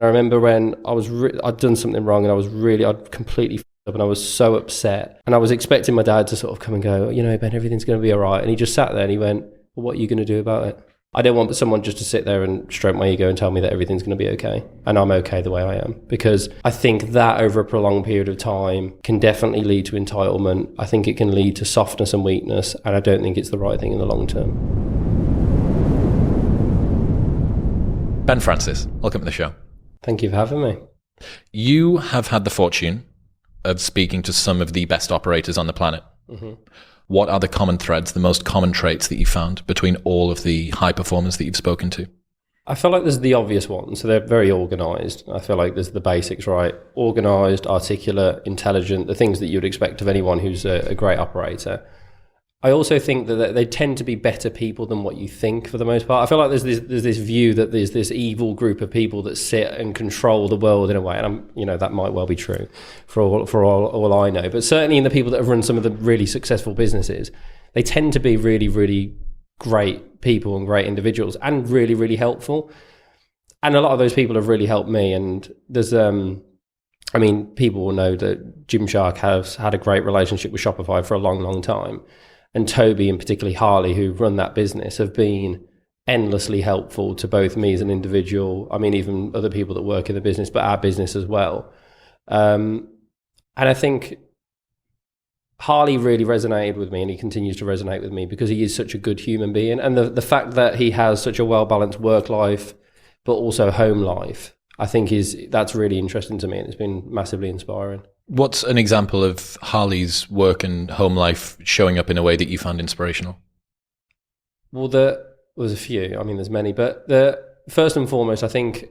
I remember when I'd done something wrong and I'd completely up and I was so upset. And I was expecting my dad to sort of come and go, Ben, everything's going to be all right. And he just sat there and he went, well, what are you going to do about it? I don't want someone just to sit there and stroke my ego and tell me that everything's going to be okay. And I'm okay the way I am. Because I think that over a prolonged period of time can definitely lead to entitlement. I think it can lead to softness and weakness. And I don't think it's the right thing in the long term. Ben Francis, welcome to the show. Thank you for having me. You have had the fortune of speaking to some of the best operators on the planet. Mm-hmm. What are the common threads, the most common traits that you found between all of the high performers that you've spoken to? I feel like there's the obvious ones. So they're very organised. I feel like there's the basics, right? Organised, articulate, intelligent, the things that you'd expect of anyone who's a great operator. I also think that they tend to be better people than what you think for the most part. I feel like there's this view that there's this evil group of people that sit and control the world in a way, and that might well be true for all I know. But certainly in the people that have run some of the really successful businesses, they tend to be really, really great people and great individuals and really, really helpful. And a lot of those people have really helped me. And there's, people will know that Gymshark has had a great relationship with Shopify for a long, long time. And Toby, and particularly Harley, who run that business, have been endlessly helpful to both me as an individual, even other people that work in the business, but our business as well. And I think Harley really resonated with me, and he continues to resonate with me because he is such a good human being. And the fact that he has such a well-balanced work life, but also home life, I think that's really interesting to me, and it's been massively inspiring. What's an example of Harley's work and home life showing up in a way that you found inspirational? Well, there's a few. There's many. But first and foremost, I think,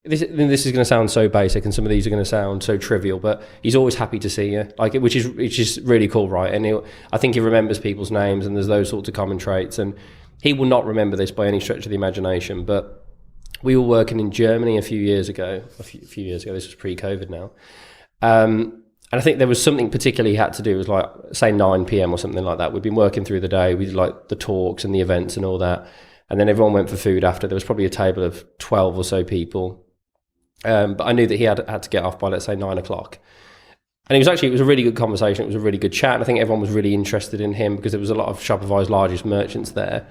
this is going to sound so basic and some of these are going to sound so trivial, but he's always happy to see you, which is really cool, right? And I think he remembers people's names, and there's those sorts of common traits. And he will not remember this by any stretch of the imagination, but we were working in Germany a few years ago. This was pre-COVID now. And I think there was something particularly he had to do. It was say 9 p.m. or something like that. We'd been working through the day. We did the talks and the events and all that. And then everyone went for food after. There was probably a table of 12 or so people. But I knew that he had to get off by, let's say, 9 o'clock. And it was a really good conversation. It was a really good chat. And I think everyone was really interested in him because there was a lot of Shopify's largest merchants there.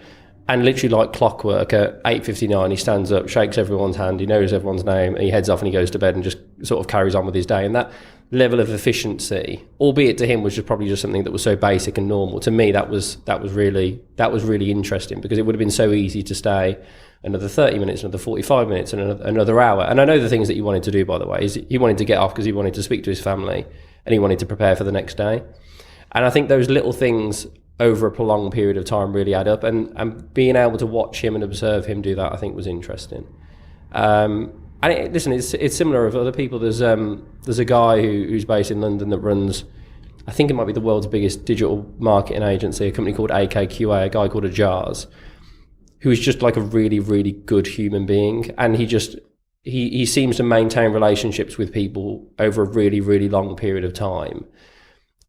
And literally like clockwork at 8:59, he stands up, shakes everyone's hand, he knows everyone's name, and he heads off and he goes to bed and just sort of carries on with his day. And that level of efficiency, albeit to him was probably just something that was so basic and normal. To me, that was really interesting because it would have been so easy to stay another 30 minutes, another 45 minutes, and another hour. And I know the things that he wanted to do, by the way, is he wanted to get off because he wanted to speak to his family and he wanted to prepare for the next day. And I think those little things over a prolonged period of time really add up, and being able to watch him and observe him do that, I think, was interesting. It's similar of other people. There's a guy who's based in London that runs, I think it might be the world's biggest digital marketing agency, a company called AKQA, a guy called Ajaz, who is just a really, really good human being, and he seems to maintain relationships with people over a really, really long period of time.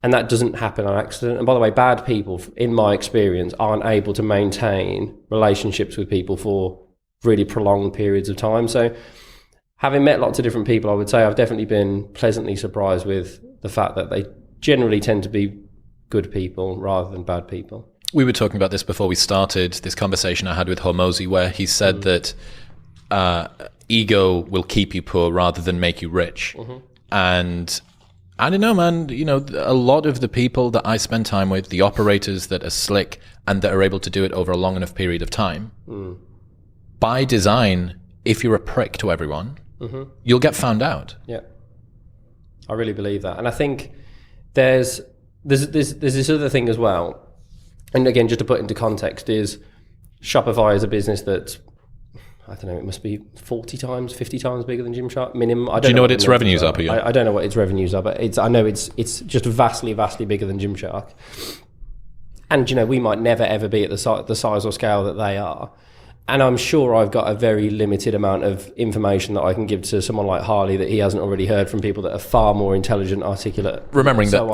And that doesn't happen on accident. And by the way, bad people, in my experience, aren't able to maintain relationships with people for really prolonged periods of time. So having met lots of different people, I would say I've definitely been pleasantly surprised with the fact that they generally tend to be good people rather than bad people. We were talking about this before we started, this conversation I had with Hormozi, where he said that ego will keep you poor rather than make you rich. Mm-hmm. And I don't know, man, a lot of the people that I spend time with, the operators that are slick and that are able to do it over a long enough period of time, by design, if you're a prick to everyone, you'll get found out. Yeah, I really believe that. And I think there's this other thing as well. And again, just to put into context, is Shopify is a business that's, I don't know, it must be 40 times, 50 times bigger than Gymshark minimum. Do you know what its revenues are per year? I don't know what its revenues are, but I know it's just vastly, vastly bigger than Gymshark. And, we might never, ever be at the size or scale that they are. And I'm sure I've got a very limited amount of information that I can give to someone like Harley that he hasn't already heard from people that are far more intelligent, articulate. Remembering that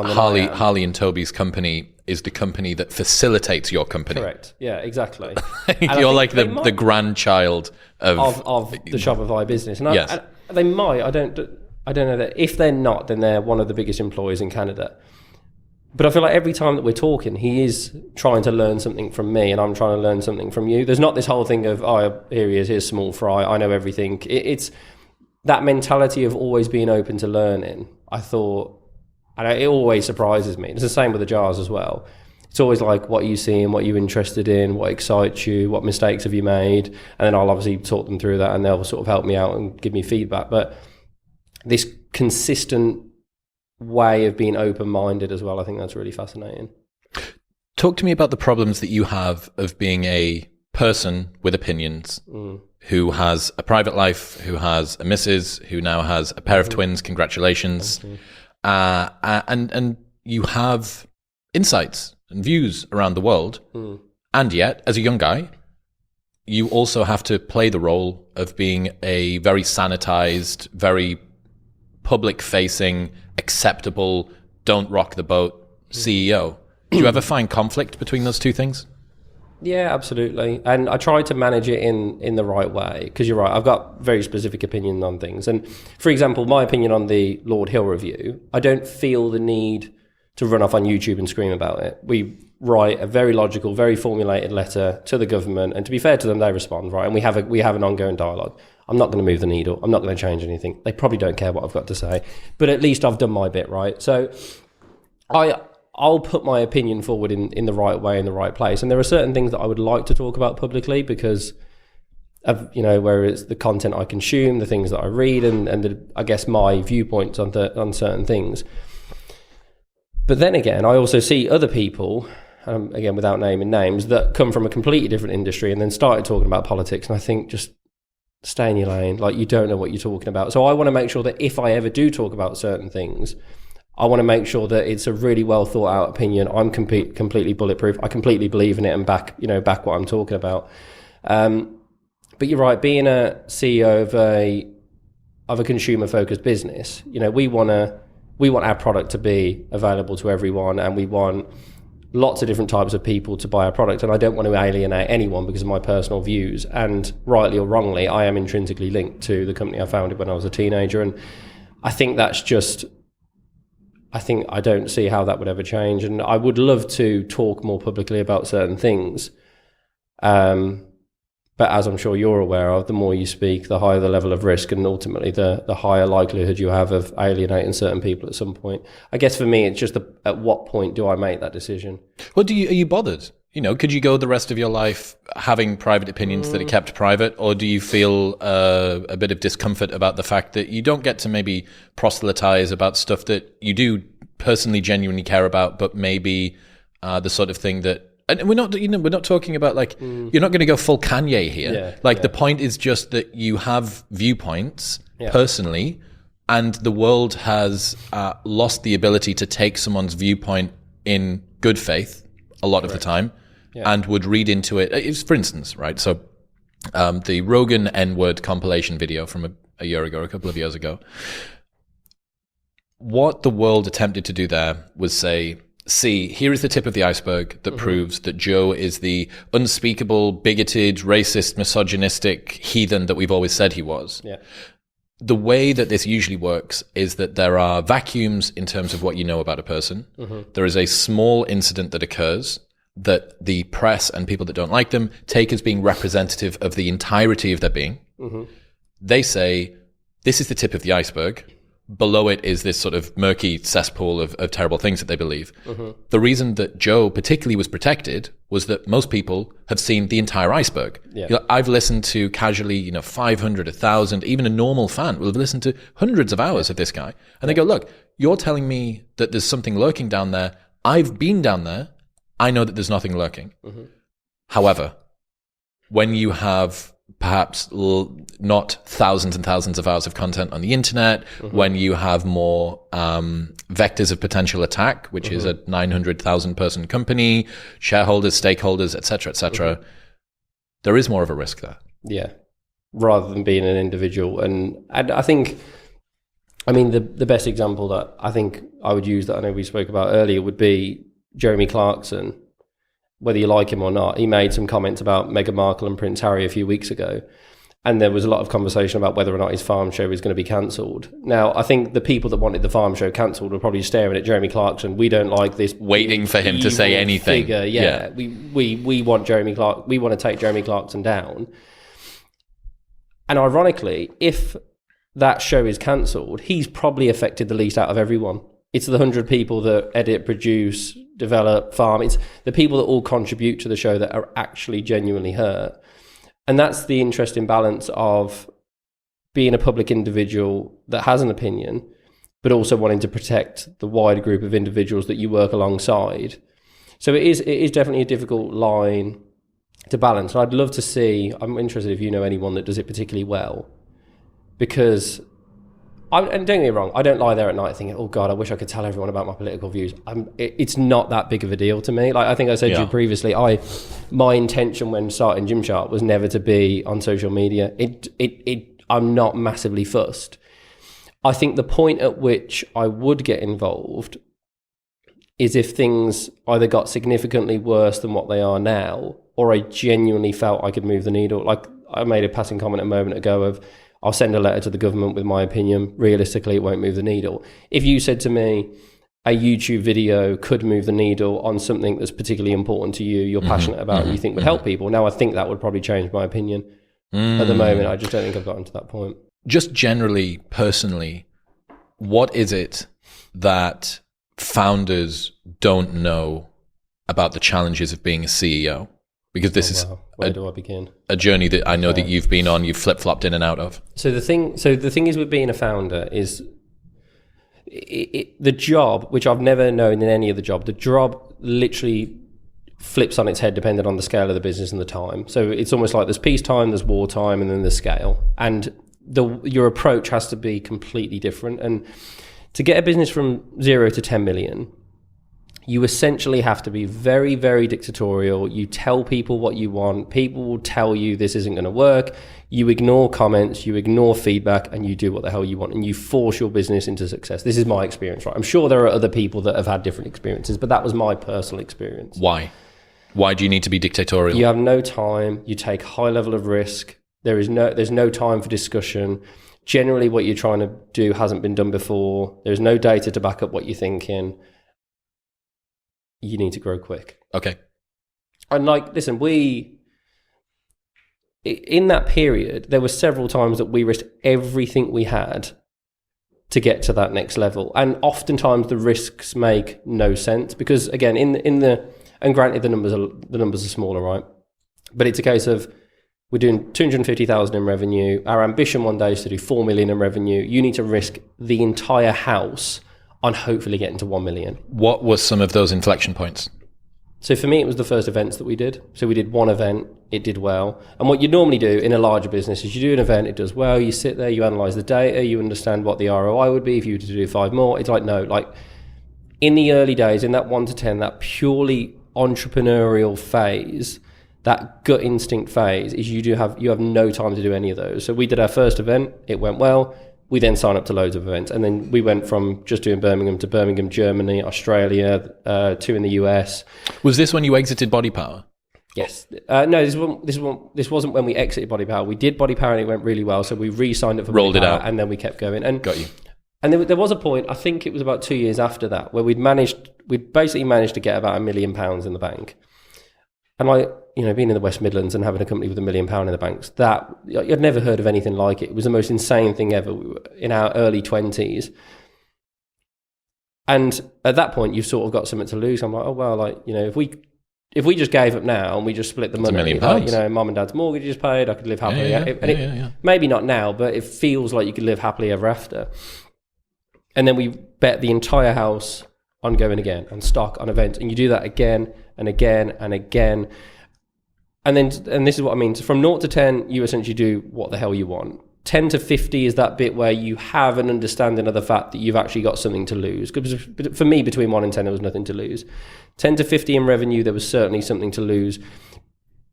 Harley and Toby's company is the company that facilitates your company. Correct. Yeah, exactly. You're like the grandchild of the Shopify business. And yes. They might. I don't know that. If they're not, then they're one of the biggest employers in Canada. But I feel like every time that we're talking, he is trying to learn something from me, and I'm trying to learn something from you. There's not this whole thing of, oh, here he is, here's small fry, I know everything. It's that mentality of always being open to learning. I thought, and it always surprises me. It's the same with the jars as well. It's always like, what are you seeing, what are you interested in, what excites you, what mistakes have you made? And then I'll obviously talk them through that, and they'll sort of help me out and give me feedback. But this consistent way of being open-minded as well, I think that's really fascinating. Talk to me about the problems that you have of being a person with opinions who has a private life, who has a missus, who now has a pair of twins. Congratulations. And you have insights and views around the world. And yet, as a young guy, you also have to play the role of being a very sanitized, very public-facing, acceptable, don't rock the boat CEO. Do you ever find conflict between those two things? Yeah, absolutely. And I try to manage it in the right way, because you're right, I've got very specific opinion on things. And for example, my opinion on the Lord Hill review, I don't feel the need to run off on YouTube and scream about it. We write a very logical, very formulated letter to the government, and to be fair to them, they respond, right? And we have an ongoing dialogue. I'm not going to move the needle. I'm not going to change anything. They probably don't care what I've got to say, but at least I've done my bit, right? So I'll put my opinion forward in the right way, in the right place. And there are certain things that I would like to talk about publicly because of, where it's the content I consume, the things that I read, and I guess my viewpoints on certain things. But then again, I also see other people, again, without naming names, that come from a completely different industry and then started talking about politics. And I think, just stay in your lane. Like, you don't know what you're talking about. So I want to make sure that if I ever do talk about certain things, I want to make sure that it's a really well thought out opinion. I'm completely bulletproof. I completely believe in it and back what I'm talking about. But you're right, being a CEO of a consumer focused business, we want our product to be available to everyone, and we want lots of different types of people to buy our product. And I don't want to alienate anyone because of my personal views. And rightly or wrongly, I am intrinsically linked to the company I founded when I was a teenager. And I think I don't see how that would ever change. And I would love to talk more publicly about certain things. But as I'm sure you're aware of, the more you speak, the higher the level of risk, and ultimately the higher likelihood you have of alienating certain people at some point. I guess for me, it's just at what point do I make that decision? Well, are you bothered? Could you go the rest of your life having private opinions that are kept private, or do you feel a bit of discomfort about the fact that you don't get to maybe proselytize about stuff that you do personally genuinely care about, but maybe the sort of thing that, and we're not talking about like, you're not going to go full Kanye here. The point is just that you have viewpoints personally, and the world has lost the ability to take someone's viewpoint in good faith a lot of the time. And would read into it. It's, for instance, right? So the Rogan N-word compilation video from a couple of years ago, what the world attempted to do there was say, see, here is the tip of the iceberg that proves that Joe is the unspeakable, bigoted, racist, misogynistic heathen that we've always said he was. Yeah. The way that this usually works is that there are vacuums in terms of what you know about a person. There is a small incident that occurs that the press and people that don't like them take as being representative of the entirety of their being. They say, this is the tip of the iceberg. Below it is this sort of murky cesspool of terrible things that they believe. The reason that Joe particularly was protected was that most people have seen the entire iceberg. I've listened to casually, 500, 1,000, even a normal fan will have listened to hundreds of hours of this guy. And they go, look, you're telling me that there's something lurking down there. I've been down there. I know that there's nothing lurking. However, when you have perhaps not thousands and thousands of hours of content on the internet, when you have more vectors of potential attack, which is a 900,000 person company, shareholders, stakeholders, etc., there is more of a risk there. Yeah, rather than being an individual. And I think, the best example that I think I would use that I know we spoke about earlier would be Jeremy Clarkson. Whether you like him or not, he made some comments about Meghan Markle and Prince Harry a few weeks ago. And there was a lot of conversation about whether or not his farm show was going to be cancelled. Now, I think the people that wanted the farm show cancelled were probably staring at Jeremy Clarkson. We don't like this. Waiting for him to say anything. Figure. Yeah. We want Jeremy Clark. We want to take Jeremy Clarkson down. And ironically, if that show is cancelled, he's probably affected the least out of everyone. It's the 100 people that edit, produce, develop, farm. It's the people that all contribute to the show that are actually genuinely hurt. And that's the interesting balance of being a public individual that has an opinion, but also wanting to protect the wider group of individuals that you work alongside. So it is definitely a difficult line to balance. And I'd love to see, I'm interested if you know anyone that does it particularly well, because, and don't get me wrong, I don't lie there at night thinking, oh God, I wish I could tell everyone about my political views. It's not that big of a deal to me. Like I think I said to you previously, my intention when starting Gymshark was never to be on social media. I'm not massively fussed. I think the point at which I would get involved is if things either got significantly worse than what they are now, or I genuinely felt I could move the needle. Like I made a passing comment a moment ago of, I'll send a letter to the government with my opinion. Realistically, it won't move the needle. If you said to me, a YouTube video could move the needle on something that's particularly important to you, you're passionate about, and you think would help people, now I think that would probably change my opinion. At the moment, I just don't think I've gotten to that point. Just generally, personally, what is it that founders don't know about the challenges of being a CEO? Because this is where do I begin? A journey that I know that you've been on, you've flip-flopped in and out of. So the thing is with being a founder is the job, which I've never known in any other job, the job literally flips on its head depending on the scale of the business and the time. So it's almost like there's peacetime, there's wartime, and then there's scale. And your approach has to be completely different. And to get a business from 0 to 10 million, you essentially have to be very, very dictatorial. You tell people what you want. People will tell you this isn't going to work. You ignore comments, you ignore feedback, and you do what the hell you want. And you force your business into success. This is my experience, right? I'm sure there are other people that have had different experiences, but that was my personal experience. Why? Why do you need to be dictatorial? You have no time. You take high level of risk. There's no time for discussion. Generally, what you're trying to do hasn't been done before. There's no data to back up what you're thinking. You need to grow quick. Okay. And listen, in that period, there were several times that we risked everything we had to get to that next level. And oftentimes the risks make no sense because, again, and granted the numbers are smaller, right? But it's a case of we're doing 250,000 in revenue. Our ambition one day is to do 4 million in revenue. You need to risk the entire house on hopefully getting to 1 million. What was some of those inflection points? So for me, it was the first events that we did. So we did one event, it did well. And what you normally do in a larger business is you do an event, it does well, you sit there, you analyze the data, you understand what the ROI would be if you were to do 5 more. It's like, no, like in the early days, in that 1 to 10, that purely entrepreneurial phase, that gut instinct phase, is you have no time to do any of those. So we did our first event, it went well. We then signed up to loads of events. And then we went from just doing Birmingham to Birmingham, Germany, Australia, 2 in the US. Was this when you exited Body Power? Yes. No, this wasn't when we exited Body Power. We did Body Power and it went really well. So we re-signed up for Rolled Body it Power out. and then we kept going. And got you. And there was a point, I think it was about 2 years after that, where we'd basically managed to get about £1 million in the bank. And being in the West Midlands and having a company with £1 million in the banks, that I'd never heard of anything like it. It was the most insane thing ever. We were in our early 20s. And at that point, you've sort of got something to lose. I'm like, oh, well, if we just gave up now and we just split the money, £1 million. mum and dad's mortgage is paid, I could live happily. Maybe not now, but it feels like you could live happily ever after. And then we bet the entire house on going again, on stock, on events. And you do that again and again and again. And this is what I mean. So from 0 to 10, you essentially do what the hell you want. 10 to 50 is that bit where you have an understanding of the fact that you've actually got something to lose. Because for me, between 1 and 10, there was nothing to lose. 10 to 50 in revenue, there was certainly something to lose.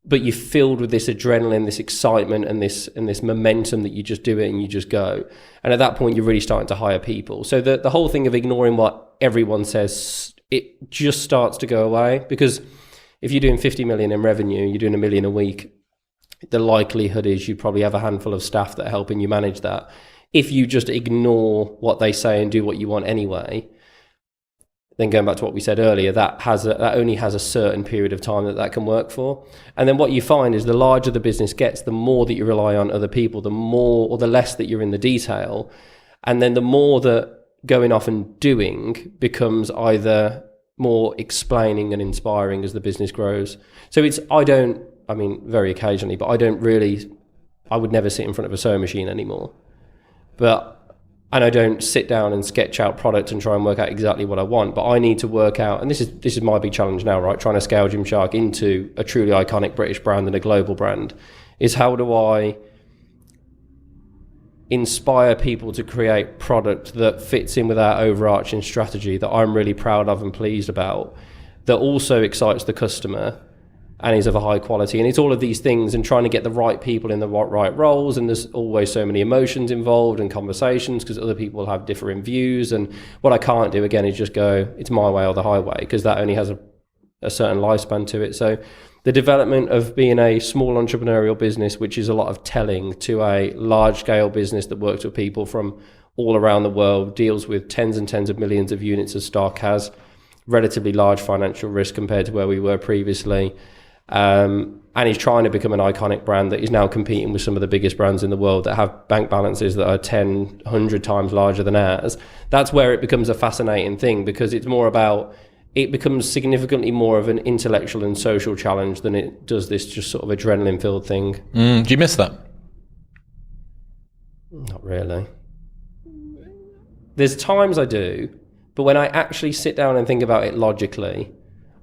But you're filled with this adrenaline, this excitement, and this momentum that you just do it and you just go. And at that point, you're really starting to hire people. So the whole thing of ignoring what everyone says, it just starts to go away. Because if you're doing 50 million in revenue, you're doing $1 million a week, the likelihood is you probably have a handful of staff that are helping you manage that. If you just ignore what they say and do what you want anyway, then going back to what we said earlier, that only has a certain period of time that can work for. And then what you find is the larger the business gets, the more that you rely on other people, the more or the less that you're in the detail. And then the more that going off and doing becomes either more explaining and inspiring as the business grows. So very occasionally, but I would never sit in front of a sewing machine anymore. And I don't sit down and sketch out product and try and work out exactly what I want, but I need to work out, and this is my big challenge now, right? Trying to scale Gymshark into a truly iconic British brand and a global brand, is how do I inspire people to create product that fits in with our overarching strategy that I'm really proud of and pleased about, that also excites the customer and is of a high quality. And it's all of these things and trying to get the right people in the right roles. And there's always so many emotions involved and conversations because other people have differing views. And what I can't do, again, is just go, it's my way or the highway, because that only has a certain lifespan to it. So the development of being a small entrepreneurial business, which is a lot of telling, to a large scale business that works with people from all around the world, deals with tens and tens of millions of units of stock, has relatively large financial risk compared to where we were previously. And he's trying to become an iconic brand that is now competing with some of the biggest brands in the world that have bank balances that are 10, 100 times larger than ours. That's where it becomes a fascinating thing, because it's more about, it becomes significantly more of an intellectual and social challenge than it does this just sort of adrenaline-filled thing. Do you miss that? Not really. There's times I do, but when I actually sit down and think about it logically,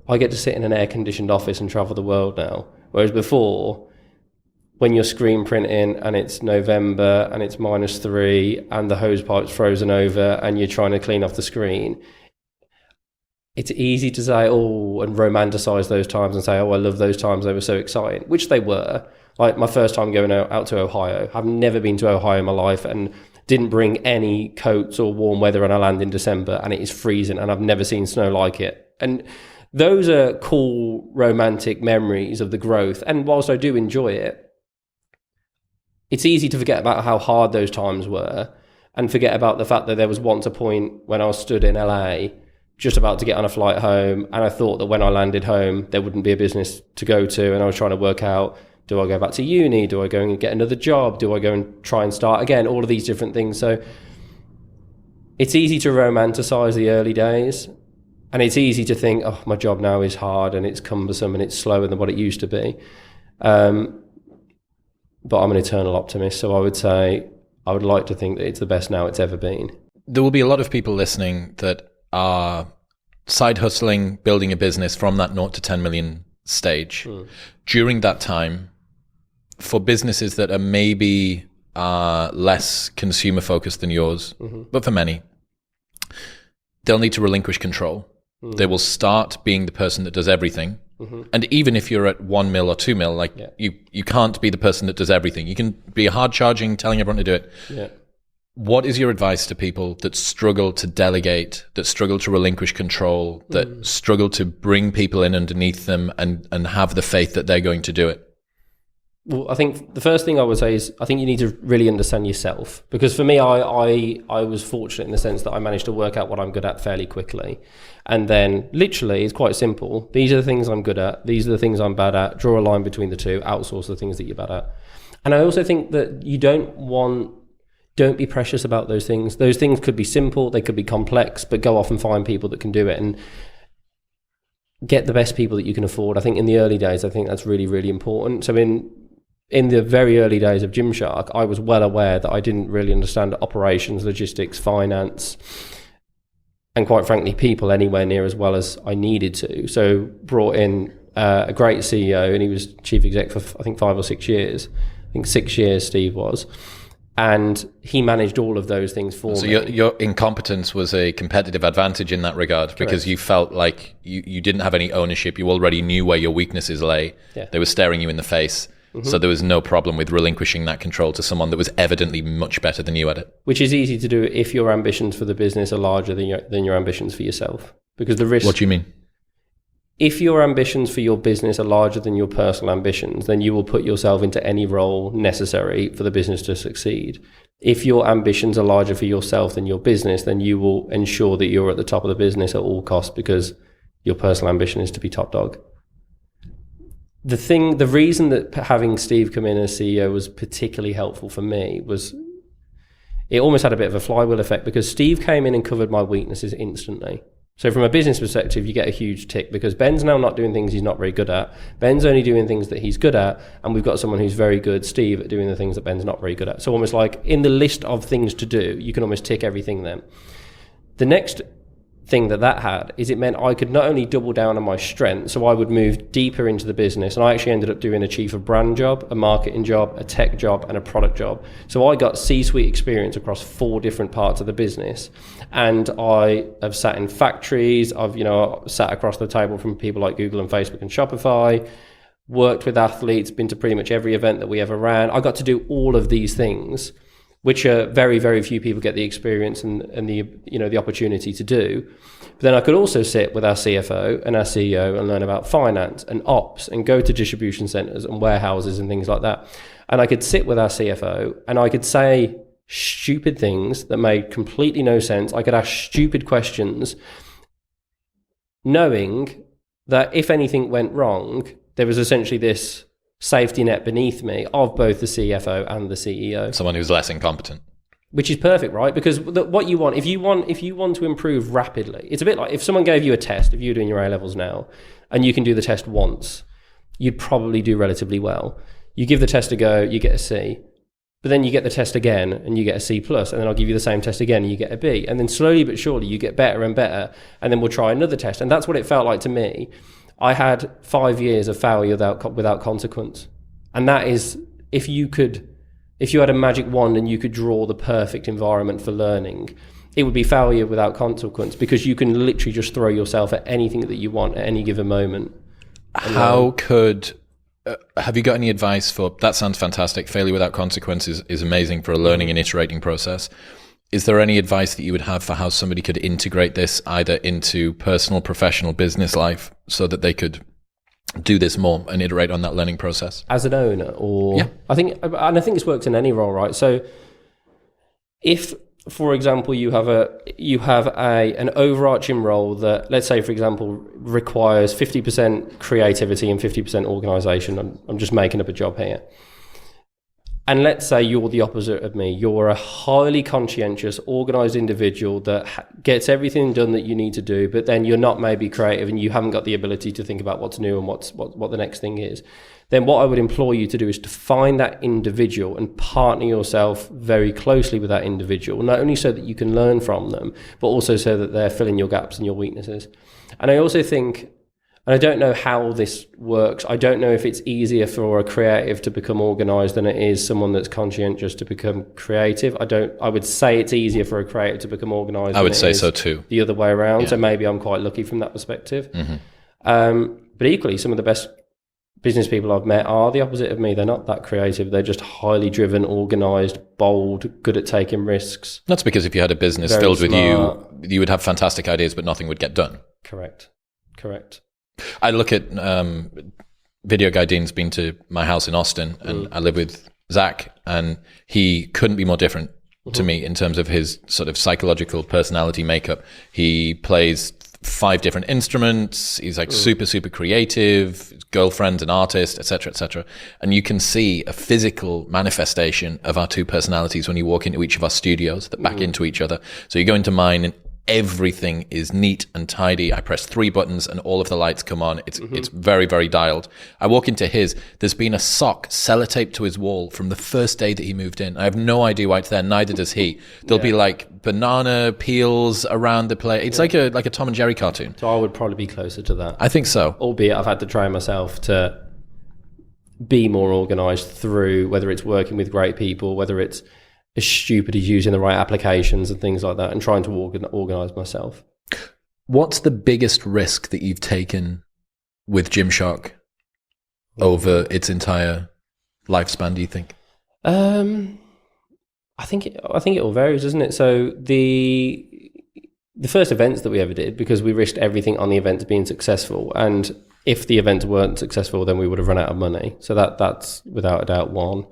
I get to sit in an air-conditioned office and travel the world now. Whereas before, when you're screen printing and it's November and it's -3 and the hose pipe's frozen over and you're trying to clean off the screen, it's easy to say, and romanticize those times and say, I love those times, they were so exciting, which they were. Like my first time going out to Ohio. I've never been to Ohio in my life and didn't bring any coats or warm weather, and I land in December and it is freezing and I've never seen snow like it. And those are cool, romantic memories of the growth. And whilst I do enjoy it, it's easy to forget about how hard those times were and forget about the fact that there was once a point when I was stood in LA just about to get on a flight home, and I thought that when I landed home, there wouldn't be a business to go to, and I was trying to work out, do I go back to uni? Do I go and get another job? Do I go and try and start again? All of these different things. So it's easy to romanticize the early days. And it's easy to think, my job now is hard and it's cumbersome and it's slower than what it used to be. But I'm an eternal optimist, so I would say I would like to think that it's the best now it's ever been. There will be a lot of people listening that are side hustling, building a business from that 0 to 10 million stage. During that time, for businesses that are maybe less consumer focused than yours, but for many, they'll need to relinquish control. They will start being the person that does everything. And even if you're at 1 mil or 2 mil, you can't be the person that does everything. You can be hard charging, telling everyone to do it. Yeah. What is your advice to people that struggle to delegate, that struggle to relinquish control, that struggle to bring people in underneath them and have the faith that they're going to do it? Well, I think the first thing I would say is I think you need to really understand yourself, because for me, I was fortunate in the sense that I managed to work out what I'm good at fairly quickly. And then literally it's quite simple. These are the things I'm good at. These are the things I'm bad at. Draw a line between the two, outsource the things that you're bad at. And I also think that you don't be precious about those things. Those things could be simple, they could be complex, but go off and find people that can do it and get the best people that you can afford. I think in the early days, I think that's really, really important. So in the very early days of Gymshark, I was well aware that I didn't really understand operations, logistics, finance, and quite frankly, people anywhere near as well as I needed to. So brought in a great CEO, and he was chief exec for, I think, 5 or 6 years. I think 6 years, Steve was. And he managed all of those things for me. So your incompetence was a competitive advantage in that regard. Correct. Because you felt like you didn't have any ownership. You already knew where your weaknesses lay. Yeah. They were staring you in the face. So there was no problem with relinquishing that control to someone that was evidently much better than you at it. Which is easy to do if your ambitions for the business are larger than your ambitions for yourself. Because the risk... What do you mean? if your ambitions for your business are larger than your personal ambitions, then you will put yourself into any role necessary for the business to succeed. If your ambitions are larger for yourself than your business, then you will ensure that you're at the top of the business at all costs because your personal ambition is to be top dog. The reason that having Steve come in as CEO was particularly helpful for me was it almost had a bit of a flywheel effect because Steve came in and covered my weaknesses instantly. So from a business perspective, you get a huge tick because Ben's now not doing things he's not very good at. Ben's only doing things that he's good at, and we've got someone who's very good, Steve, at doing the things that Ben's not very good at. So almost like in the list of things to do, you can almost tick everything then. The next thing that had is it meant I could not only double down on my strengths, so I would move deeper into the business, and I actually ended up doing a chief of brand job, a marketing job, a tech job, and a product job. So I got C-suite experience across 4 different parts of the business, and I have sat in factories. I've sat across the table from people like Google and Facebook and Shopify, worked with athletes, been to pretty much every event that we ever ran. I got to do all of these things, which very, very few people get the experience and the opportunity to do. But then I could also sit with our CFO and our CEO and learn about finance and ops and go to distribution centers and warehouses and things like that. And I could sit with our CFO and I could say stupid things that made completely no sense. I could ask stupid questions, knowing that if anything went wrong, there was essentially this safety net beneath me of both the CFO and the CEO. Someone who's less incompetent. Which is perfect, right? Because what you want, if you want to improve rapidly, it's a bit like if someone gave you a test, if you're doing your A-levels now, and you can do the test once, you'd probably do relatively well. You give the test a go, you get a C. But then you get the test again and you get a C+, and then I'll give you the same test again and you get a B. And then slowly but surely you get better and better, and then we'll try another test. And that's what it felt like to me. I had 5 years of failure without consequence. And that is, if you had a magic wand and you could draw the perfect environment for learning, it would be failure without consequence, because you can literally just throw yourself at anything that you want at any given moment. How could... have you got any advice for... That sounds fantastic. Failure without consequences is amazing for a learning and iterating process. Is there any advice that you would have for how somebody could integrate this either into personal, professional, business life so that they could do this more and iterate on that learning process? As an owner, or... Yeah. I think this works in any role, right? So if, for example, you have an overarching role that, let's say, for example, requires 50% creativity and 50% organization. I'm just making up a job here. And let's say you're the opposite of me. You're a highly conscientious, organized individual that gets everything done that you need to do, but then you're not maybe creative and you haven't got the ability to think about what's new and what the next thing is. Then what I would implore you to do is to find that individual and partner yourself very closely with that individual, not only so that you can learn from them, but also so that they're filling your gaps and your weaknesses. And I also think, and I don't know how this works, I don't know if it's easier for a creative to become organized than it is someone that's conscientious to become creative. I would say it's easier for a creative to become organized. I would say so too. The other way around. Yeah. So maybe I'm quite lucky from that perspective. Mm-hmm. But equally, some of the best business people I've met are the opposite of me. They're not that creative. They're just highly driven, organized, bold, good at taking risks. That's because if you had a business Very filled smart. with you would have fantastic ideas, but nothing would get done. Correct. I look at Video Guy Dean's been to my house in Austin, and I live with Zach, and he couldn't be more different to me in terms of his sort of psychological personality makeup. He plays 5 different instruments. He's like super, super creative. His girlfriend's an artist, etc., etc. And you can see a physical manifestation of our 2 personalities when you walk into each of our studios that back into each other. So you go into mine and everything is neat and tidy. I press 3 buttons and all of the lights come on. It's very, very dialed. I walk into his. There's been a sock sellotaped to his wall from the first day that he moved in. I have no idea why it's there. Neither does he. There'll be like banana peels around the place. It's like a Tom and Jerry cartoon. So I would probably be closer to that. I think so. Albeit I've had to train myself to be more organized through whether it's working with great people, whether it's as stupid as using the right applications and things like that, and trying to organize myself. What's the biggest risk that you've taken with Gymshark over its entire lifespan, do you think? I think it all varies, doesn't it? So the the first events that we ever did, because we risked everything on the events being successful. And if the events weren't successful, then we would have run out of money. So that's without a doubt one.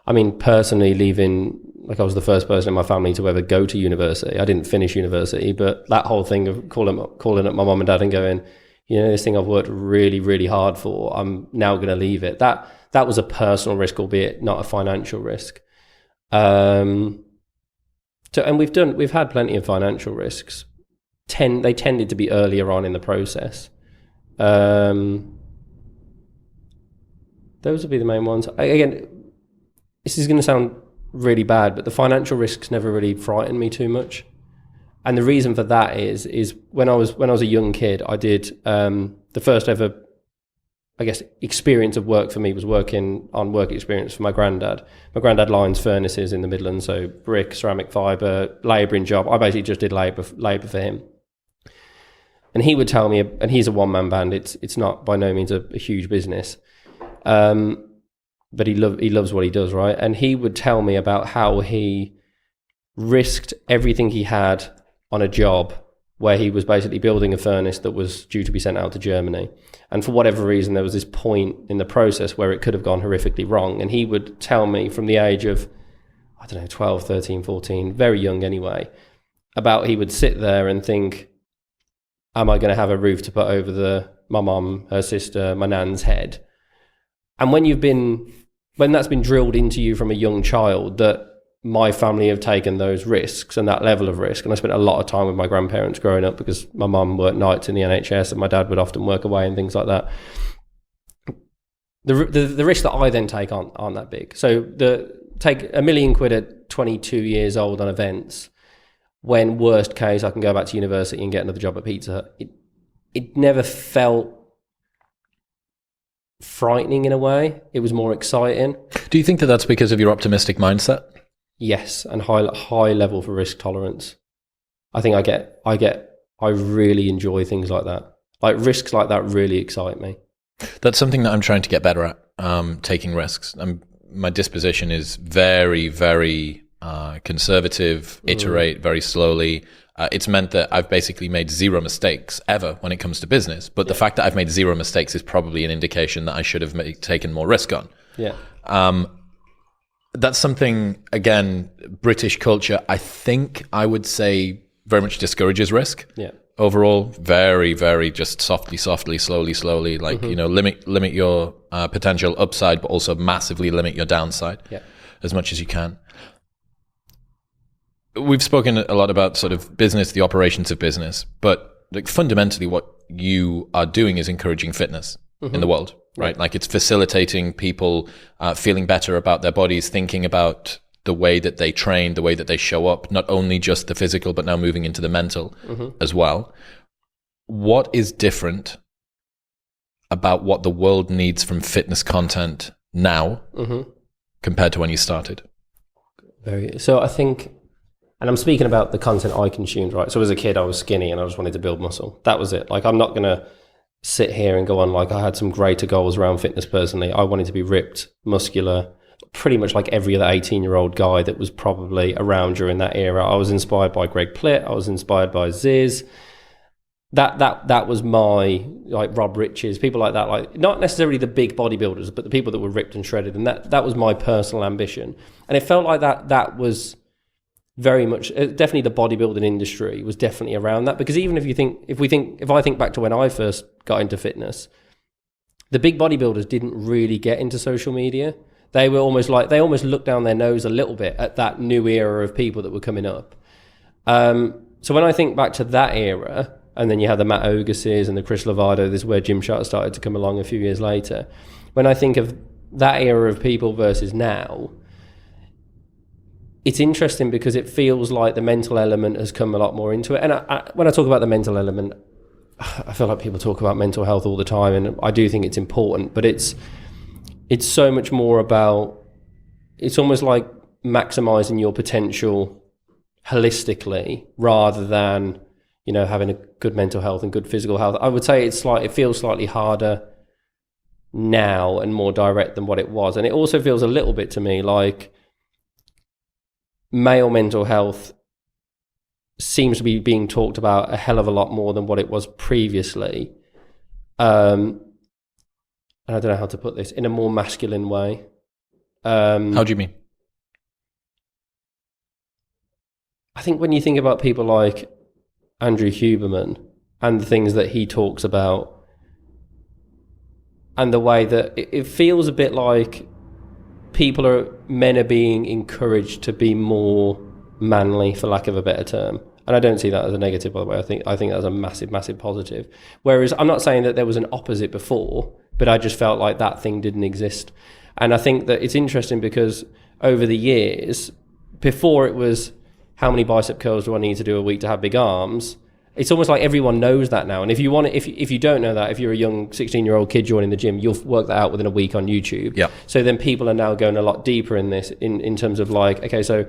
I mean, personally, leaving, like I was the first person in my family to ever go to university. I didn't finish university, but that whole thing of calling up my mum and dad and going, this thing I've worked really, really hard for, I'm now going to leave it. That was a personal risk, albeit not a financial risk. And we've had plenty of financial risks. They tended to be earlier on in the process. Those would be the main ones. Again, this is going to sound really bad, but the financial risks never really frightened me too much. And the reason for that is when I was a young kid, I did the first ever, I guess, experience of work for me was working on work experience for my granddad. My granddad lines furnaces in the Midlands, so brick, ceramic fibre, labouring job. I basically just did labour for him. And he would tell me, and he's a one-man band, it's not by no means a huge business, but he loves what he does, right? And he would tell me about how he risked everything he had on a job where he was basically building a furnace that was due to be sent out to Germany. And for whatever reason, there was this point in the process where it could have gone horrifically wrong. And he would tell me from the age of, 12, 13, 14, very young anyway, about he would sit there and think, am I going to have a roof to put over my mum, her sister, my nan's head? And when that's been drilled into you from a young child that my family have taken those risks and that level of risk, and I spent a lot of time with my grandparents growing up because my mum worked nights in the NHS and my dad would often work away and things like that. The risks that I then take aren't that big. So take £1 million at 22 years old on events, when worst case I can go back to university and get another job at Pizza Hut. It never felt frightening in a way. It was more exciting. Do you think that that's because of your optimistic mindset? Yes, and high level for risk tolerance. I think I really enjoy things like that. Like risks like that really excite me. That's something that I'm trying to get better at, taking risks. My disposition is very, very conservative, iterate very slowly. It's meant that I've basically made zero mistakes ever when it comes to business. But the fact that I've made zero mistakes is probably an indication that I should have taken more risk on. Yeah. That's something, again, British culture, I think I would say very much discourages risk. Yeah. Overall, very, very just softly, slowly, like, limit your potential upside, but also massively limit your downside as much as you can. We've spoken a lot about sort of business, the operations of business, but like fundamentally what you are doing is encouraging fitness in the world, right? Like it's facilitating people feeling better about their bodies, thinking about the way that they train, the way that they show up, not only just the physical, but now moving into the mental as well. What is different about what the world needs from fitness content now compared to when you started? So I think, and I'm speaking about the content I consumed, right? So as a kid, I was skinny and I just wanted to build muscle. That was it. Like, I'm not going to sit here and go on like I had some greater goals around fitness personally. I wanted to be ripped, muscular, pretty much like every other 18-year-old guy that was probably around during that era. I was inspired by Greg Plitt. I was inspired by Ziz. That was my, like, Rob Riches, people like that, like not necessarily the big bodybuilders, but the people that were ripped and shredded. And that was my personal ambition. And it felt like that was very much, definitely the bodybuilding industry was definitely around that. Because even if I think back to when I first got into fitness, the big bodybuilders didn't really get into social media. They almost looked down their nose a little bit at that new era of people that were coming up. So when I think back to that era, and then you had the Matt Oguses and the Chris Lovato, this is where Gymshark started to come along a few years later. When I think of that era of people versus now, it's interesting because it feels like the mental element has come a lot more into it. And when I talk about the mental element, I feel like people talk about mental health all the time, and I do think it's important, but it's so much more about, it's almost like maximizing your potential holistically rather than, having a good mental health and good physical health. I would say it feels slightly harder now and more direct than what it was. And it also feels a little bit to me like male mental health seems to be being talked about a hell of a lot more than what it was previously. And I don't know how to put this, in a more masculine way. How do you mean? I think when you think about people like Andrew Huberman and the things that he talks about, and the way that it feels a bit like men are being encouraged to be more manly, for lack of a better term. And I don't see that as a negative, by the way. I think that's a massive, massive positive. Whereas I'm not saying that there was an opposite before, but I just felt like that thing didn't exist. And I think that it's interesting because over the years, before it was how many bicep curls do I need to do a week to have big arms, it's almost like everyone knows that now. And if you want it, if you don't know that, if you're a young 16-year-old kid joining the gym, you'll work that out within a week on YouTube. Yeah. So then people are now going a lot deeper in this, in terms of like, okay, so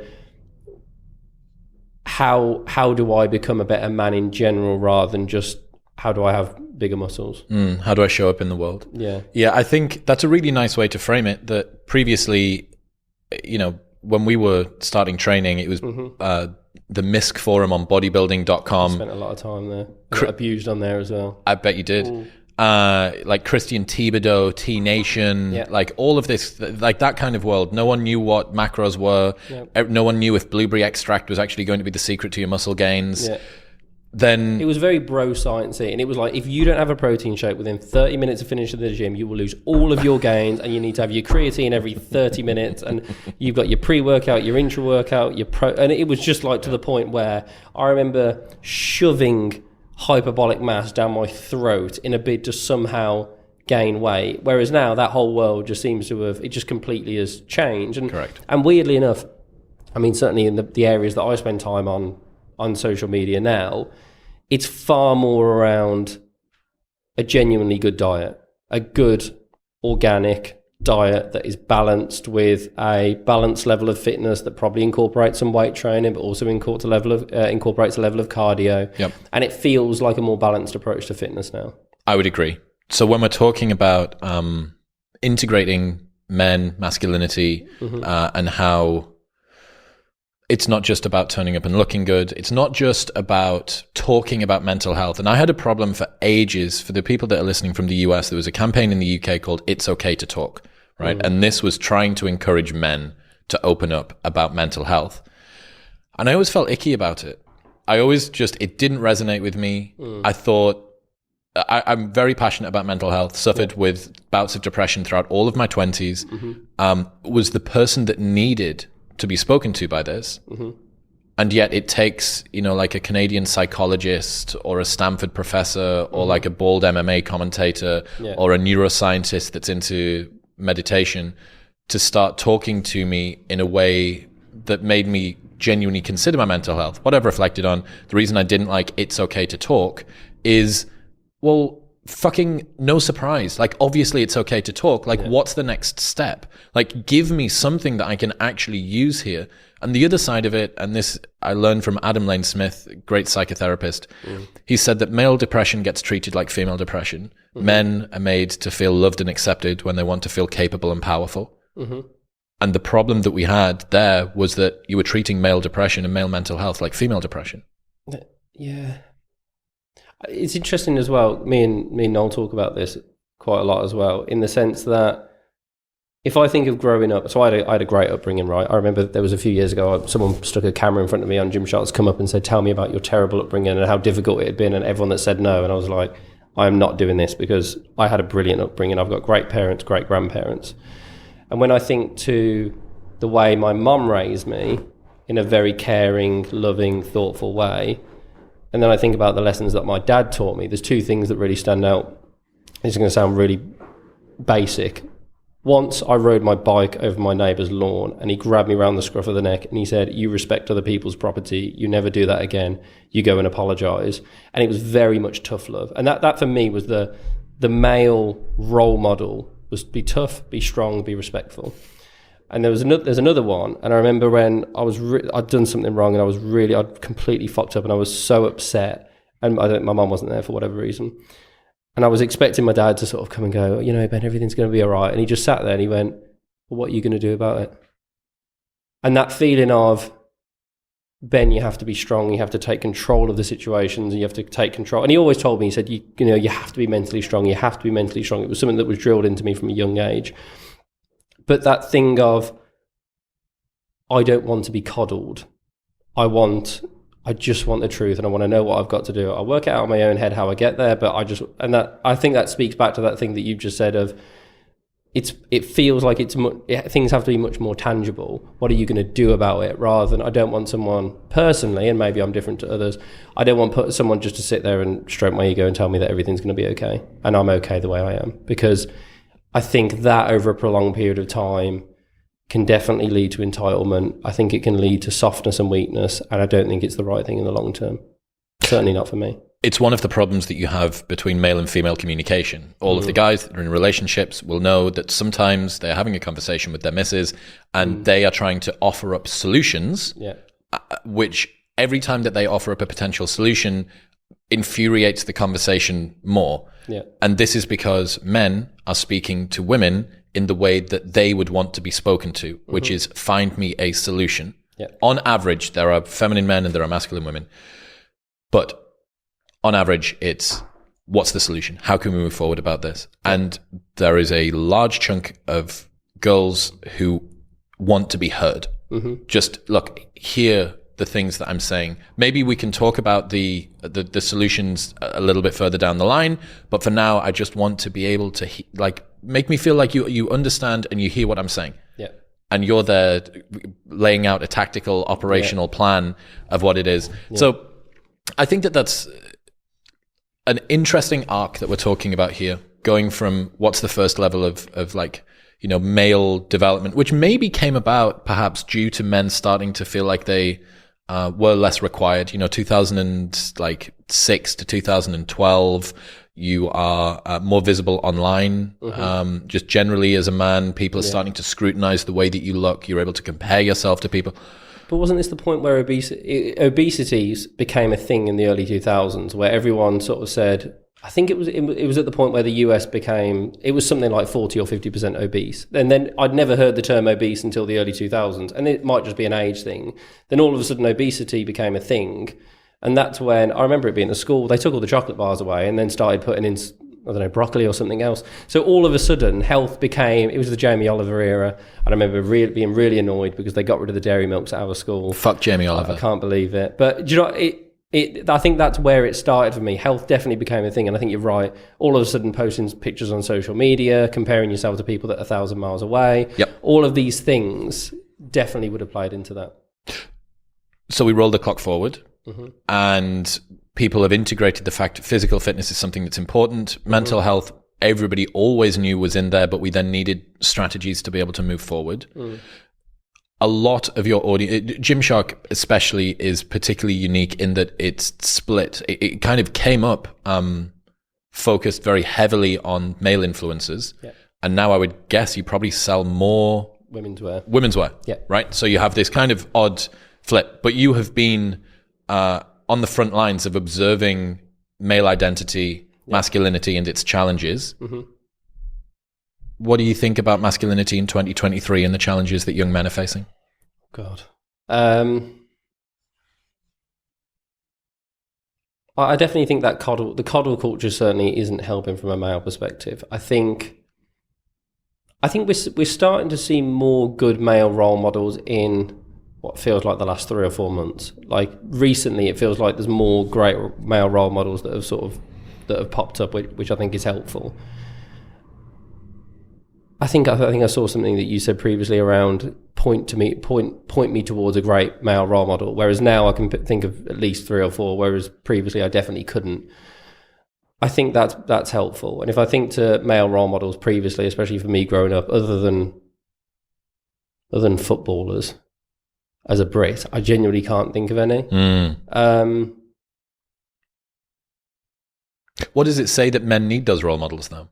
how do I become a better man in general, rather than just how do I have bigger muscles? How do I show up in the world? Yeah, I think that's a really nice way to frame it. That previously, when we were starting training, it was the MISC forum on bodybuilding.com. Spent a lot of time there. Got abused on there as well. I bet you did. Like Christian Thibodeau, T Nation, like all of this, like that kind of world. No one knew what macros were. No one knew if blueberry extract was actually going to be the secret to your muscle gains. Then it was very bro sciencey, and it was like, if you don't have a protein shake within 30 minutes of finishing the gym, you will lose all of your gains, and you need to have your creatine every 30 minutes, and you've got your pre-workout, your intra-workout, and it was just like to the point where I remember shoving hyperbolic mass down my throat in a bid to somehow gain weight, whereas now that whole world just seems to have, it just completely has changed. And, correct. And weirdly enough, I mean, certainly in the areas that I spend time on social media now, it's far more around a genuinely good diet, a good organic diet that is balanced with a balanced level of fitness that probably incorporates some weight training, but also incorporates a level of cardio. Yep. And it feels like a more balanced approach to fitness now. I would agree. So when we're talking about integrating men, masculinity, and how it's not just about turning up and looking good. It's not just about talking about mental health. And I had a problem for ages. For the people that are listening from the US, there was a campaign in the UK called It's Okay to Talk, right? And this was trying to encourage men to open up about mental health. And I always felt icky about it. It didn't resonate with me. I thought, I'm very passionate about mental health, suffered with bouts of depression throughout all of my 20s, was the person that needed to be spoken to by this. And yet it takes, like a Canadian psychologist or a Stanford professor or like a bald MMA commentator or a neuroscientist that's into meditation to start talking to me in a way that made me genuinely consider my mental health. What I've reflected on, the reason I didn't like It's Okay to Talk is, well, fucking no surprise. Like, obviously it's okay to talk. Like, what's the next step? Like, give me something that I can actually use here. And the other side of it, and this I learned from Adam Lane Smith, great psychotherapist. He said that male depression gets treated like female depression. Men are made to feel loved and accepted when they want to feel capable and powerful. And the problem that we had there was that you were treating male depression and male mental health like female depression. Yeah. It's interesting as well. Me and Noel talk about this quite a lot as well, in the sense that if I think of growing up, so I had a great upbringing, right? I remember there was a few years ago, someone stuck a camera in front of me on Gymshark, come up and said, tell me about your terrible upbringing and how difficult it had been, and everyone that said no. And I was like, I'm not doing this because I had a brilliant upbringing. I've got great parents, great grandparents. And when I think to the way my mum raised me in a very caring, loving, thoughtful way, and then I think about the lessons that my dad taught me, there's two things that really stand out. This is going to sound really basic. Once I rode my bike over my neighbour's lawn and he grabbed me around the scruff of the neck and he said, you respect other people's property, you never do that again, you go and apologise. And it was very much tough love. And that for me was the male role model, was be tough, be strong, be respectful. And there's another one, and I remember when I'd done something wrong, and I'd completely fucked up, and I was so upset, and my mum wasn't there for whatever reason, and I was expecting my dad to sort of come and go, Ben, everything's going to be all right, and he just sat there and he went, well, what are you going to do about it? And that feeling of, Ben, you have to be strong. You have to take control of the situations. You have to take control. And he always told me, he said, you have to be mentally strong. You have to be mentally strong. It was something that was drilled into me from a young age. But that thing of, I don't want to be coddled. I just want the truth, and I want to know what I've got to do. I'll work it out in my own head how I get there, but I think that speaks back to that thing that you've just said of, it feels like things have to be much more tangible. What are you going to do about it? Rather than, I don't want someone personally, and maybe I'm different to others, I don't want someone just to sit there and stroke my ego and tell me that everything's going to be okay, and I'm okay the way I am. Because I think that over a prolonged period of time can definitely lead to entitlement. I think it can lead to softness and weakness, and I don't think it's the right thing in the long term. Certainly not for me. It's one of the problems that you have between male and female communication. All of the guys that are in relationships will know that sometimes they're having a conversation with their missus and they are trying to offer up solutions, which every time that they offer up a potential solution infuriates the conversation more. Yeah. And this is because men are speaking to women in the way that they would want to be spoken to, which is, find me a solution. Yeah. On average, there are feminine men and there are masculine women. But on average, it's, what's the solution? How can we move forward about this? And there is a large chunk of girls who want to be heard. Just, look, hear the things that I'm saying. Maybe we can talk about the solutions a little bit further down the line, but for now, I just want to be able to make me feel like you understand and you hear what I'm saying. Yeah. And you're there laying out a tactical, operational plan of what it is. Yeah. So I think that's an interesting arc that we're talking about here, going from what's the first level of male development, which maybe came about perhaps due to men starting to feel like they were less required. 2006 to 2012, you are more visible online. Just generally as a man, people are starting to scrutinize the way that you look. You're able to compare yourself to people. But wasn't this the point where obesity became a thing in the early 2000s, where everyone sort of said, I think it was at the point where the US it was something like 40 or 50% obese. And then I'd never heard the term obese until the early 2000s, and it might just be an age thing. Then all of a sudden obesity became a thing. And that's when, I remember it being at school, they took all the chocolate bars away and then started putting in, I don't know, broccoli or something else. So all of a sudden, health it was the Jamie Oliver era. And I remember being really annoyed because they got rid of the dairy milks at our school. Fuck Jamie Oliver. I can't believe it. But do you know, I think that's where it started for me. Health definitely became a thing. And I think you're right. All of a sudden, posting pictures on social media, comparing yourself to people that are 1,000 miles away. Yep. All of these things definitely would have played into that. So we roll the clock forward. And people have integrated the fact that physical fitness is something that's important. Mental health, everybody always knew was in there, but we then needed strategies to be able to move forward. A lot of your audience, Gymshark especially, is particularly unique in that it's split. It kind of came up focused very heavily on male influencers. Yeah. And now I would guess you probably sell more women's wear. Yeah. Right? So you have this kind of odd flip, but you have been on the front lines of observing male identity, masculinity, and its challenges. What do you think about masculinity in 2023 and the challenges that young men are facing? God. I definitely think that the coddle culture certainly isn't helping from a male perspective. I think we're starting to see more good male role models in what feels like the last 3 or 4 months. Like recently, it feels like there's more great male role models that have popped up, which I think is helpful. I think I saw something that you said previously around point me towards a great male role model. Whereas now I can think of at least 3 or 4. Whereas previously I definitely couldn't. I think that's helpful. And if I think to male role models previously, especially for me growing up, other than footballers. As a Brit, I genuinely can't think of any. What does it say that men need those role models, though?